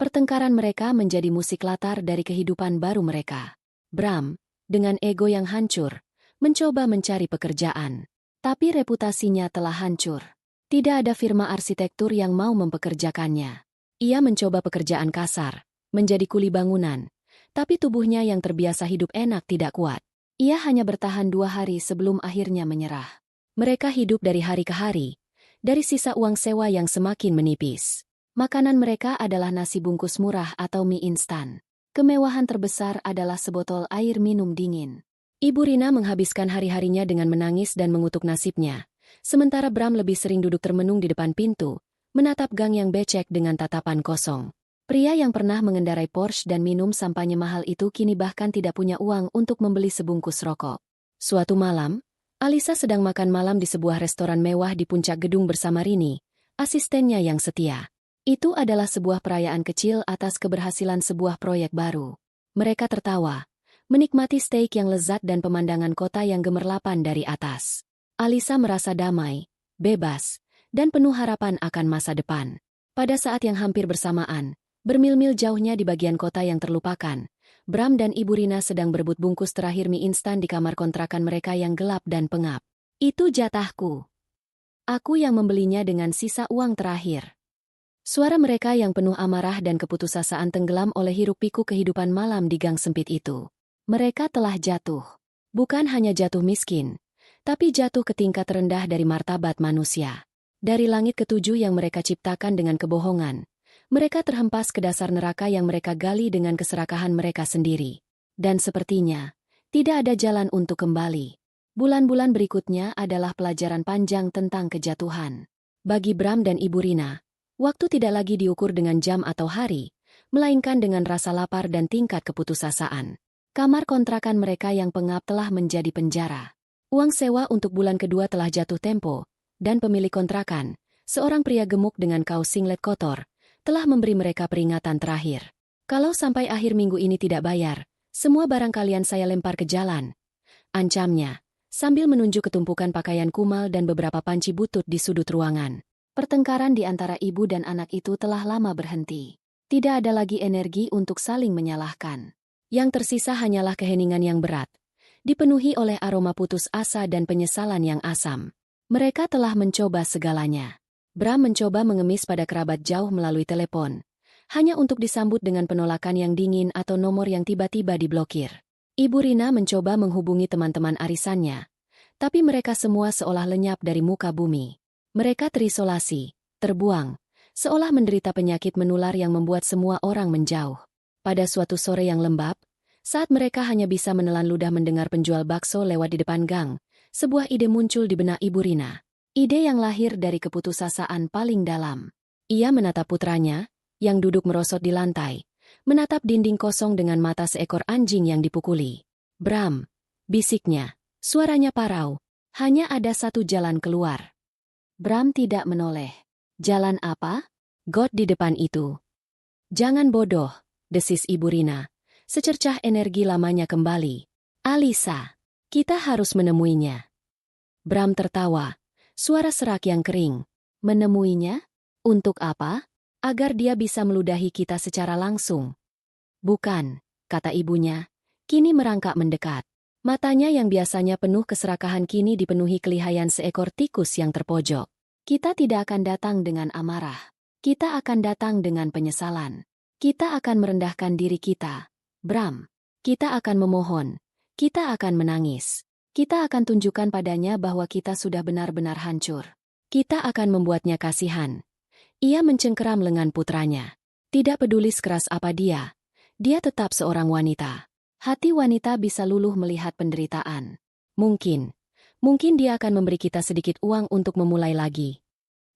Pertengkaran mereka menjadi musik latar dari kehidupan baru mereka. Bram, dengan ego yang hancur, mencoba mencari pekerjaan. Tapi reputasinya telah hancur. Tidak ada firma arsitektur yang mau mempekerjakannya. Ia mencoba pekerjaan kasar, menjadi kuli bangunan, tapi tubuhnya yang terbiasa hidup enak tidak kuat. Ia hanya bertahan 2 hari sebelum akhirnya menyerah. Mereka hidup dari hari ke hari, dari sisa uang sewa yang semakin menipis. Makanan mereka adalah nasi bungkus murah atau mie instan. Kemewahan terbesar adalah sebotol air minum dingin. Ibu Rina menghabiskan hari-harinya dengan menangis dan mengutuk nasibnya, sementara Bram lebih sering duduk termenung di depan pintu, menatap gang yang becek dengan tatapan kosong. Pria yang pernah mengendarai Porsche dan minum sampahnya mahal itu kini bahkan tidak punya uang untuk membeli sebungkus rokok. Suatu malam, Alisa sedang makan malam di sebuah restoran mewah di puncak gedung bersama Rini, asistennya yang setia. Itu adalah sebuah perayaan kecil atas keberhasilan sebuah proyek baru. Mereka tertawa, menikmati steak yang lezat dan pemandangan kota yang gemerlapan dari atas. Alisa merasa damai, bebas, dan penuh harapan akan masa depan. Pada saat yang hampir bersamaan, bermil-mil jauhnya di bagian kota yang terlupakan, Bram dan Ibu Rina sedang berebut bungkus terakhir mie instan di kamar kontrakan mereka yang gelap dan pengap. Itu jatahku. Aku yang membelinya dengan sisa uang terakhir. Suara mereka yang penuh amarah dan keputusasaan tenggelam oleh hiruk-pikuk kehidupan malam di gang sempit itu. Mereka telah jatuh. Bukan hanya jatuh miskin, tapi jatuh ke tingkat rendah dari martabat manusia. Dari langit ketujuh yang mereka ciptakan dengan kebohongan, mereka terhempas ke dasar neraka yang mereka gali dengan keserakahan mereka sendiri. Dan sepertinya, tidak ada jalan untuk kembali. Bulan-bulan berikutnya adalah pelajaran panjang tentang kejatuhan. Bagi Bram dan Ibu Rina, waktu tidak lagi diukur dengan jam atau hari, melainkan dengan rasa lapar dan tingkat keputusasaan. Kamar kontrakan mereka yang pengap telah menjadi penjara. Uang sewa untuk bulan kedua telah jatuh tempo, dan pemilik kontrakan, seorang pria gemuk dengan kaos singlet kotor, telah memberi mereka peringatan terakhir. Kalau sampai akhir minggu ini tidak bayar, semua barang kalian saya lempar ke jalan. Ancamnya, sambil menunjuk ketumpukan pakaian kumal dan beberapa panci butut di sudut ruangan. Pertengkaran di antara ibu dan anak itu telah lama berhenti. Tidak ada lagi energi untuk saling menyalahkan. Yang tersisa hanyalah keheningan yang berat, dipenuhi oleh aroma putus asa dan penyesalan yang asam. Mereka telah mencoba segalanya. Bram mencoba mengemis pada kerabat jauh melalui telepon, hanya untuk disambut dengan penolakan yang dingin atau nomor yang tiba-tiba diblokir. Ibu Rina mencoba menghubungi teman-teman arisannya, tapi mereka semua seolah lenyap dari muka bumi. Mereka terisolasi, terbuang, seolah menderita penyakit menular yang membuat semua orang menjauh. Pada suatu sore yang lembab, saat mereka hanya bisa menelan ludah mendengar penjual bakso lewat di depan gang, sebuah ide muncul di benak Ibu Rina. Ide yang lahir dari keputusasaan paling dalam. Ia menatap putranya, yang duduk merosot di lantai, menatap dinding kosong dengan mata seekor anjing yang dipukuli. Bram, bisiknya, suaranya parau, hanya ada satu jalan keluar. Bram tidak menoleh. Jalan apa? God di depan itu. Jangan bodoh, desis Ibu Rina. Secercah energi lamanya kembali. Alisa, kita harus menemuinya. Bram tertawa, suara serak yang kering. Menemuinya? Untuk apa? Agar dia bisa meludahi kita secara langsung. Bukan, kata ibunya, kini merangkak mendekat. Matanya yang biasanya penuh keserakahan kini dipenuhi kelihayan seekor tikus yang terpojok. Kita tidak akan datang dengan amarah. Kita akan datang dengan penyesalan. Kita akan merendahkan diri kita. Bram, kita akan memohon. Kita akan menangis. Kita akan tunjukkan padanya bahwa kita sudah benar-benar hancur. Kita akan membuatnya kasihan. Ia mencengkeram lengan putranya. Tidak peduli sekeras apa dia tetap seorang wanita. Hati wanita bisa luluh melihat penderitaan. Mungkin dia akan memberi kita sedikit uang untuk memulai lagi.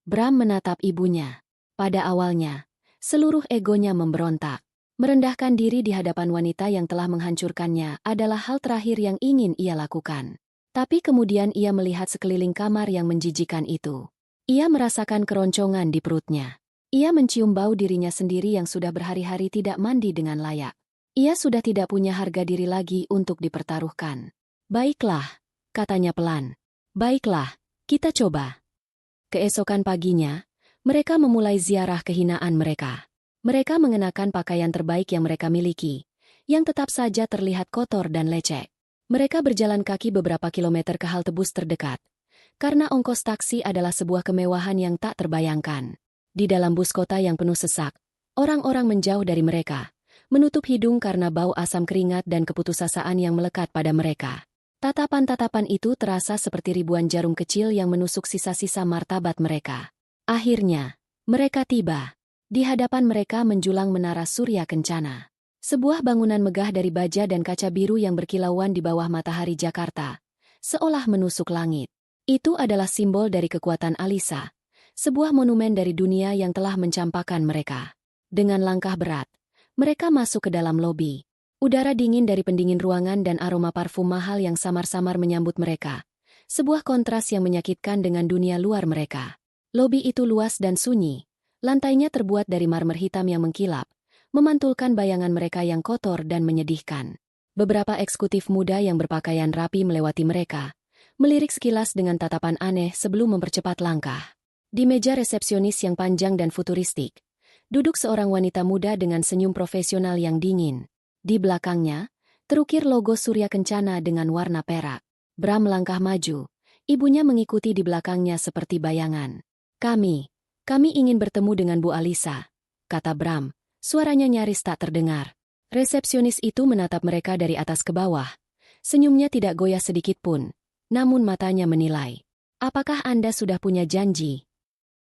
Bram menatap ibunya. Pada awalnya, seluruh egonya memberontak. Merendahkan diri di hadapan wanita yang telah menghancurkannya adalah hal terakhir yang ingin ia lakukan. Tapi kemudian ia melihat sekeliling kamar yang menjijikan itu. Ia merasakan keroncongan di perutnya. Ia mencium bau dirinya sendiri yang sudah berhari-hari tidak mandi dengan layak. Ia sudah tidak punya harga diri lagi untuk dipertaruhkan. Baiklah, katanya pelan. Baiklah, kita coba. Keesokan paginya, mereka memulai ziarah kehinaan mereka. Mereka mengenakan pakaian terbaik yang mereka miliki, yang tetap saja terlihat kotor dan lecek. Mereka berjalan kaki beberapa kilometer ke halte bus terdekat, karena ongkos taksi adalah sebuah kemewahan yang tak terbayangkan. Di dalam bus kota yang penuh sesak, Orang-orang menjauh dari mereka, menutup hidung karena bau asam keringat dan keputusasaan yang melekat pada mereka. Tatapan-tatapan itu terasa seperti ribuan jarum kecil yang menusuk sisa-sisa martabat mereka. Akhirnya, mereka tiba. Di hadapan mereka menjulang menara surya kencana. Sebuah bangunan megah dari baja dan kaca biru yang berkilauan di bawah matahari Jakarta, seolah menusuk langit. Itu adalah simbol dari kekuatan Alisa, sebuah monumen dari dunia yang telah mencampakkan mereka. Dengan langkah berat, mereka masuk ke dalam lobi. Udara dingin dari pendingin ruangan dan aroma parfum mahal yang samar-samar menyambut mereka. Sebuah kontras yang menyakitkan dengan dunia luar mereka. Lobi itu luas dan sunyi. Lantainya terbuat dari marmer hitam yang mengkilap, memantulkan bayangan mereka yang kotor dan menyedihkan. Beberapa eksekutif muda yang berpakaian rapi melewati mereka, melirik sekilas dengan tatapan aneh sebelum mempercepat langkah. Di meja resepsionis yang panjang dan futuristik, duduk seorang wanita muda dengan senyum profesional yang dingin. Di belakangnya, terukir logo Surya Kencana dengan warna perak. Bram melangkah maju, ibunya mengikuti di belakangnya seperti bayangan. Kami ingin bertemu dengan Bu Alisa, kata Bram. Suaranya nyaris tak terdengar. Resepsionis itu menatap mereka dari atas ke bawah. Senyumnya tidak goyah sedikit pun, namun matanya menilai. Apakah Anda sudah punya janji?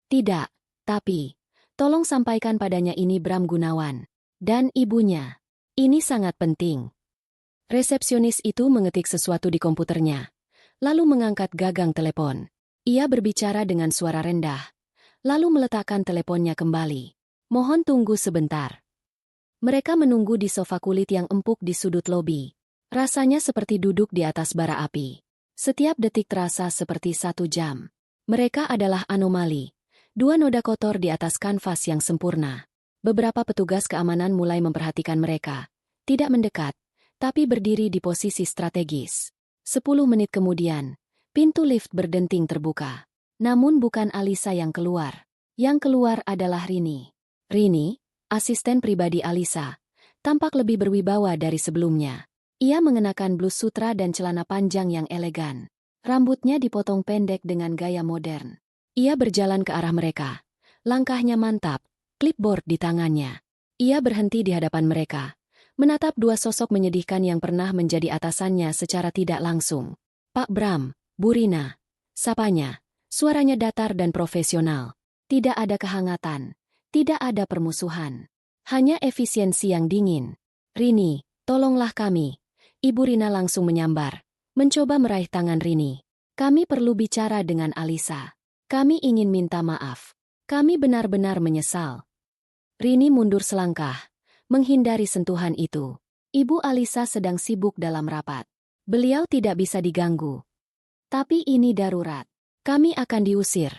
Tidak, tapi tolong sampaikan padanya ini Bram Gunawan. Dan ibunya. Ini sangat penting. Resepsionis itu mengetik sesuatu di komputernya, lalu mengangkat gagang telepon. Ia berbicara dengan suara rendah, lalu meletakkan teleponnya kembali. Mohon tunggu sebentar. Mereka menunggu di sofa kulit yang empuk di sudut lobi. Rasanya seperti duduk di atas bara api. Setiap detik terasa seperti 1 jam. Mereka adalah anomali. 2 noda kotor di atas kanvas yang sempurna. Beberapa petugas keamanan mulai memperhatikan mereka. Tidak mendekat, tapi berdiri di posisi strategis. 10 menit kemudian, pintu lift berdenting terbuka. Namun bukan Alisa yang keluar. Yang keluar adalah Rini. Rini, asisten pribadi Alisa, tampak lebih berwibawa dari sebelumnya. Ia mengenakan blus sutra dan celana panjang yang elegan. Rambutnya dipotong pendek dengan gaya modern. Ia berjalan ke arah mereka. Langkahnya mantap, clipboard di tangannya. Ia berhenti di hadapan mereka, menatap 2 sosok menyedihkan yang pernah menjadi atasannya secara tidak langsung. Pak Bram, Bu Rina, sapanya. Suaranya datar dan profesional. Tidak ada kehangatan. Tidak ada permusuhan. Hanya efisiensi yang dingin. Rini, tolonglah kami. Ibu Rina langsung menyambar, mencoba meraih tangan Rini. Kami perlu bicara dengan Alisa. Kami ingin minta maaf. Kami benar-benar menyesal. Rini mundur selangkah, menghindari sentuhan itu. Ibu Alisa sedang sibuk dalam rapat. Beliau tidak bisa diganggu. Tapi ini darurat. Kami akan diusir.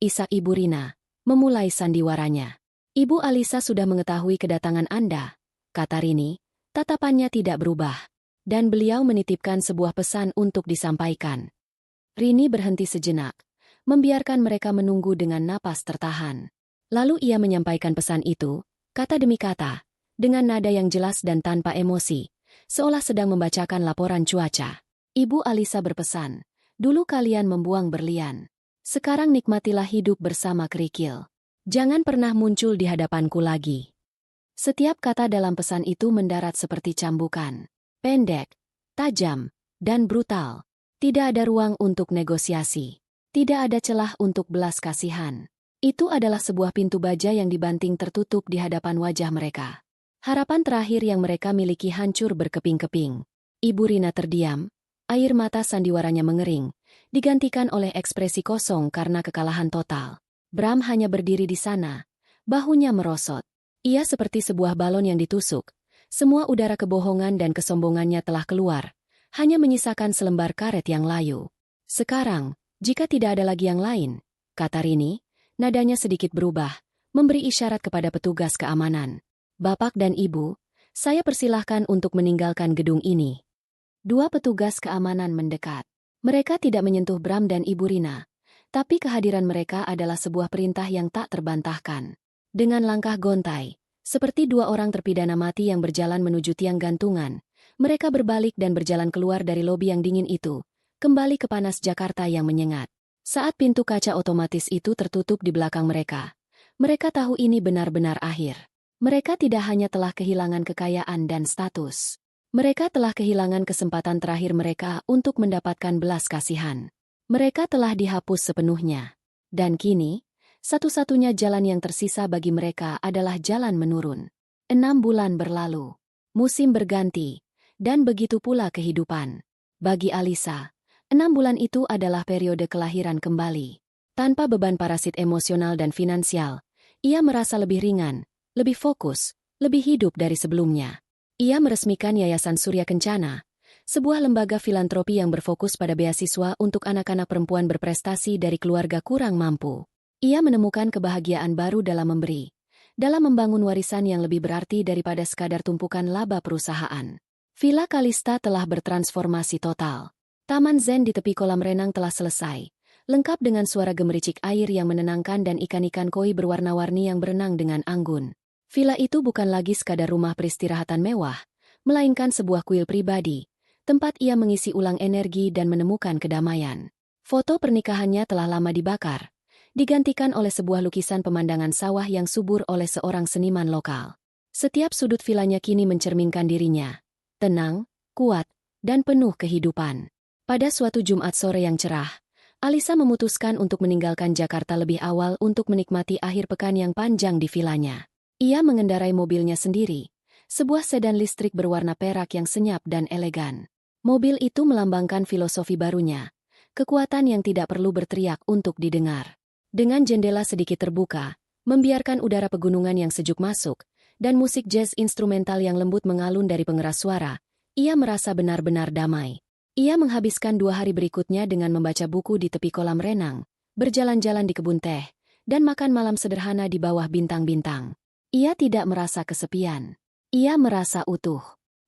Isak Ibu Rina memulai sandiwaranya. Ibu Alisa sudah mengetahui kedatangan Anda, kata Rini. Tatapannya tidak berubah. Dan beliau menitipkan sebuah pesan untuk disampaikan. Rini berhenti sejenak, membiarkan mereka menunggu dengan napas tertahan. Lalu ia menyampaikan pesan itu, kata demi kata, dengan nada yang jelas dan tanpa emosi, seolah sedang membacakan laporan cuaca. Ibu Alisa berpesan, dulu kalian membuang berlian. Sekarang nikmatilah hidup bersama kerikil. Jangan pernah muncul di hadapanku lagi. Setiap kata dalam pesan itu mendarat seperti cambukan. Pendek, tajam, dan brutal. Tidak ada ruang untuk negosiasi. Tidak ada celah untuk belas kasihan. Itu adalah sebuah pintu baja yang dibanting tertutup di hadapan wajah mereka. Harapan terakhir yang mereka miliki hancur berkeping-keping. Ibu Rina terdiam, air mata sandiwaranya mengering, digantikan oleh ekspresi kosong karena kekalahan total. Bram hanya berdiri di sana, bahunya merosot. Ia seperti sebuah balon yang ditusuk. Semua udara kebohongan dan kesombongannya telah keluar, hanya menyisakan selembar karet yang layu. Sekarang, jika tidak ada lagi yang lain, kata Rini, nadanya sedikit berubah, memberi isyarat kepada petugas keamanan. Bapak dan Ibu, saya persilahkan untuk meninggalkan gedung ini. 2 petugas keamanan mendekat. Mereka tidak menyentuh Bram dan Ibu Rina, tapi kehadiran mereka adalah sebuah perintah yang tak terbantahkan. Dengan langkah gontai, seperti 2 orang terpidana mati yang berjalan menuju tiang gantungan, mereka berbalik dan berjalan keluar dari lobi yang dingin itu, kembali ke panas Jakarta yang menyengat. Saat pintu kaca otomatis itu tertutup di belakang mereka, mereka tahu ini benar-benar akhir. Mereka tidak hanya telah kehilangan kekayaan dan status. Mereka telah kehilangan kesempatan terakhir mereka untuk mendapatkan belas kasihan. Mereka telah dihapus sepenuhnya. Dan kini, satu-satunya jalan yang tersisa bagi mereka adalah jalan menurun. 6 bulan berlalu. Musim berganti. Dan begitu pula kehidupan. Bagi Alisa, 6 bulan itu adalah periode kelahiran kembali. Tanpa beban parasit emosional dan finansial, ia merasa lebih ringan, lebih fokus, lebih hidup dari sebelumnya. Ia meresmikan Yayasan Surya Kencana, sebuah lembaga filantropi yang berfokus pada beasiswa untuk anak-anak perempuan berprestasi dari keluarga kurang mampu. Ia menemukan kebahagiaan baru dalam memberi, dalam membangun warisan yang lebih berarti daripada sekadar tumpukan laba perusahaan. Villa Kalista telah bertransformasi total. Taman zen di tepi kolam renang telah selesai, lengkap dengan suara gemericik air yang menenangkan dan ikan-ikan koi berwarna-warni yang berenang dengan anggun. Villa itu bukan lagi sekadar rumah peristirahatan mewah, melainkan sebuah kuil pribadi, tempat ia mengisi ulang energi dan menemukan kedamaian. Foto pernikahannya telah lama dibakar, digantikan oleh sebuah lukisan pemandangan sawah yang subur oleh seorang seniman lokal. Setiap sudut villanya kini mencerminkan dirinya, tenang, kuat, dan penuh kehidupan. Pada suatu Jumat sore yang cerah, Alisa memutuskan untuk meninggalkan Jakarta lebih awal untuk menikmati akhir pekan yang panjang di villanya. Ia mengendarai mobilnya sendiri, sebuah sedan listrik berwarna perak yang senyap dan elegan. Mobil itu melambangkan filosofi barunya, kekuatan yang tidak perlu berteriak untuk didengar. Dengan jendela sedikit terbuka, membiarkan udara pegunungan yang sejuk masuk, dan musik jazz instrumental yang lembut mengalun dari pengeras suara, ia merasa benar-benar damai. Ia menghabiskan 2 hari berikutnya dengan membaca buku di tepi kolam renang, berjalan-jalan di kebun teh, dan makan malam sederhana di bawah bintang-bintang. Ia tidak merasa kesepian. Ia merasa utuh.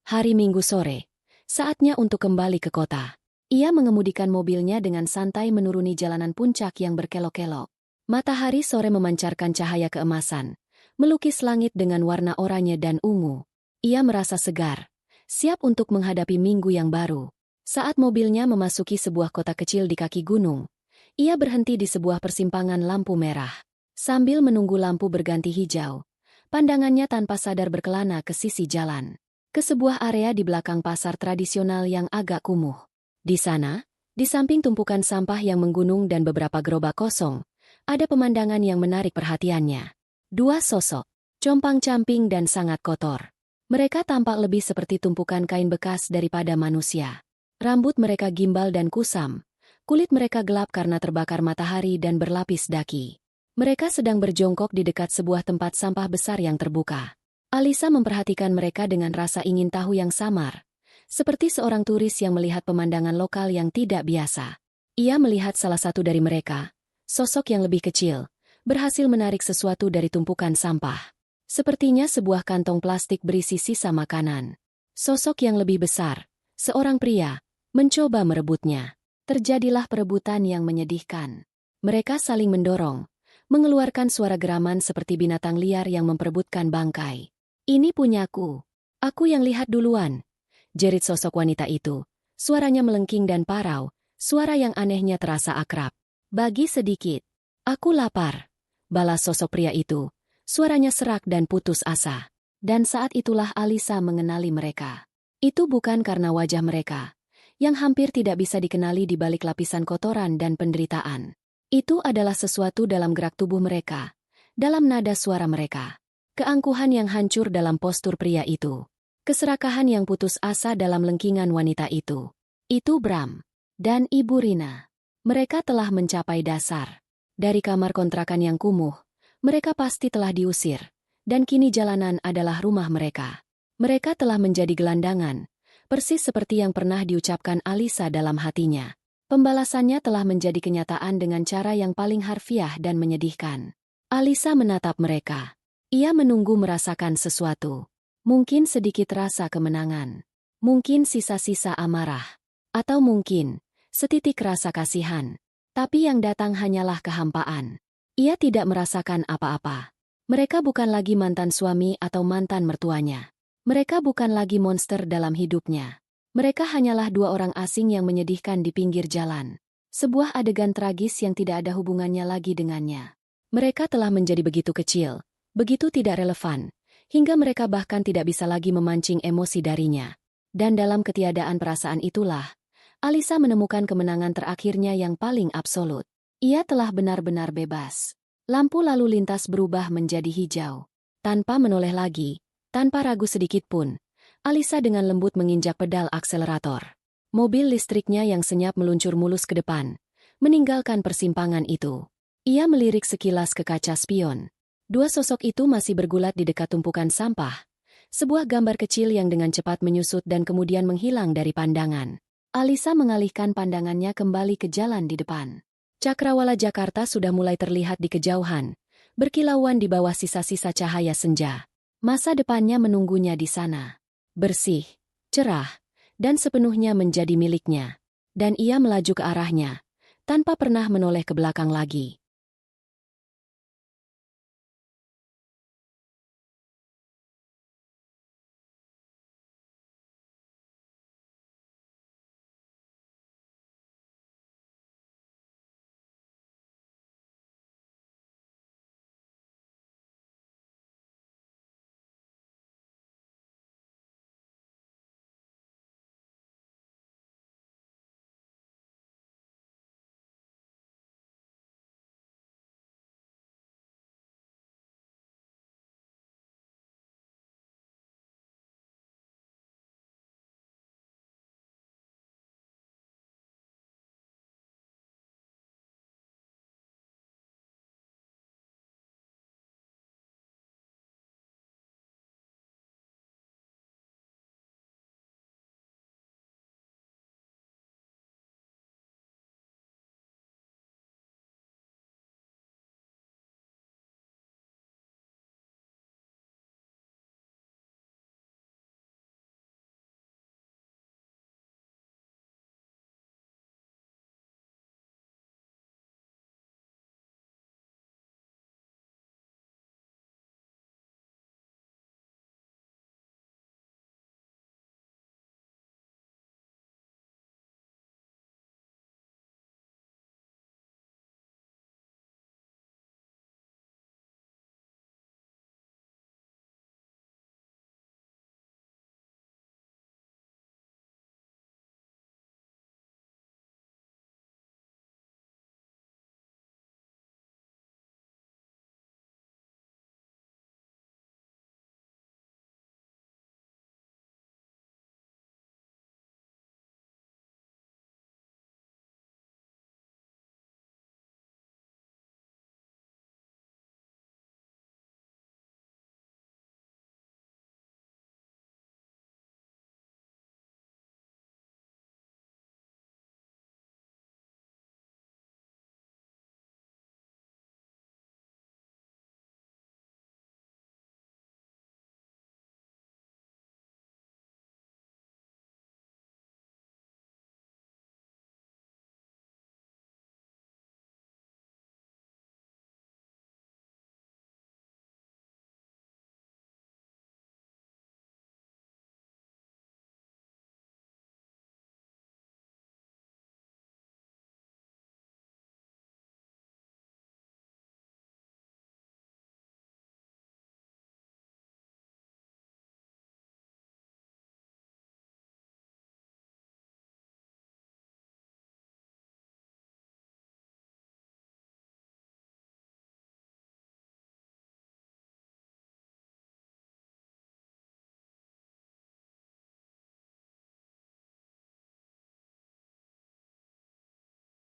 Hari Minggu sore, saatnya untuk kembali ke kota. Ia mengemudikan mobilnya dengan santai menuruni jalanan puncak yang berkelok-kelok. Matahari sore memancarkan cahaya keemasan, melukis langit dengan warna oranye dan ungu. Ia merasa segar, siap untuk menghadapi minggu yang baru. Saat mobilnya memasuki sebuah kota kecil di kaki gunung, ia berhenti di sebuah persimpangan lampu merah. Sambil menunggu lampu berganti hijau, pandangannya tanpa sadar berkelana ke sisi jalan, ke sebuah area di belakang pasar tradisional yang agak kumuh. Di sana, di samping tumpukan sampah yang menggunung dan beberapa gerobak kosong, ada pemandangan yang menarik perhatiannya. 2 sosok, compang-camping dan sangat kotor. Mereka tampak lebih seperti tumpukan kain bekas daripada manusia. Rambut mereka gimbal dan kusam, kulit mereka gelap karena terbakar matahari dan berlapis daki. Mereka sedang berjongkok di dekat sebuah tempat sampah besar yang terbuka. Alisa memperhatikan mereka dengan rasa ingin tahu yang samar, seperti seorang turis yang melihat pemandangan lokal yang tidak biasa. Ia melihat salah satu dari mereka, sosok yang lebih kecil, berhasil menarik sesuatu dari tumpukan sampah. Sepertinya sebuah kantong plastik berisi sisa makanan. Sosok yang lebih besar, seorang pria, mencoba merebutnya. Terjadilah perebutan yang menyedihkan. Mereka saling mendorong, mengeluarkan suara geraman seperti binatang liar yang memperebutkan bangkai. "Ini punyaku. Aku yang lihat duluan," jerit sosok wanita itu. Suaranya melengking dan parau, suara yang anehnya terasa akrab. "Bagi sedikit. Aku lapar," balas sosok pria itu. Suaranya serak dan putus asa. Dan saat itulah Alisa mengenali mereka. Itu bukan karena wajah mereka, yang hampir tidak bisa dikenali di balik lapisan kotoran dan penderitaan. Itu adalah sesuatu dalam gerak tubuh mereka, dalam nada suara mereka. Keangkuhan yang hancur dalam postur pria itu. Keserakahan yang putus asa dalam lengkingan wanita itu. Itu Bram dan Ibu Rina. Mereka telah mencapai dasar. Dari kamar kontrakan yang kumuh, mereka pasti telah diusir, dan kini jalanan adalah rumah mereka. Mereka telah menjadi gelandangan, persis seperti yang pernah diucapkan Alisa dalam hatinya. Pembalasannya telah menjadi kenyataan dengan cara yang paling harfiah dan menyedihkan. Alisa menatap mereka. Ia menunggu merasakan sesuatu. Mungkin sedikit rasa kemenangan. Mungkin sisa-sisa amarah. Atau mungkin setitik rasa kasihan. Tapi yang datang hanyalah kehampaan. Ia tidak merasakan apa-apa. Mereka bukan lagi mantan suami atau mantan mertuanya. Mereka bukan lagi monster dalam hidupnya. Mereka hanyalah 2 orang asing yang menyedihkan di pinggir jalan. Sebuah adegan tragis yang tidak ada hubungannya lagi dengannya. Mereka telah menjadi begitu kecil, begitu tidak relevan, hingga mereka bahkan tidak bisa lagi memancing emosi darinya. Dan dalam ketiadaan perasaan itulah, Alisa menemukan kemenangan terakhirnya yang paling absolut. Ia telah benar-benar bebas. Lampu lalu lintas berubah menjadi hijau. Tanpa menoleh lagi, tanpa ragu sedikit pun, Alisa dengan lembut menginjak pedal akselerator. Mobil listriknya yang senyap meluncur mulus ke depan, meninggalkan persimpangan itu. Ia melirik sekilas ke kaca spion. Dua sosok itu masih bergulat di dekat tumpukan sampah. Sebuah gambar kecil yang dengan cepat menyusut dan kemudian menghilang dari pandangan. Alisa mengalihkan pandangannya kembali ke jalan di depan. Cakrawala Jakarta sudah mulai terlihat di kejauhan, berkilauan di bawah sisa-sisa cahaya senja. Masa depannya menunggunya di sana. Bersih, cerah, dan sepenuhnya menjadi miliknya. Dan ia melaju ke arahnya, tanpa pernah menoleh ke belakang lagi.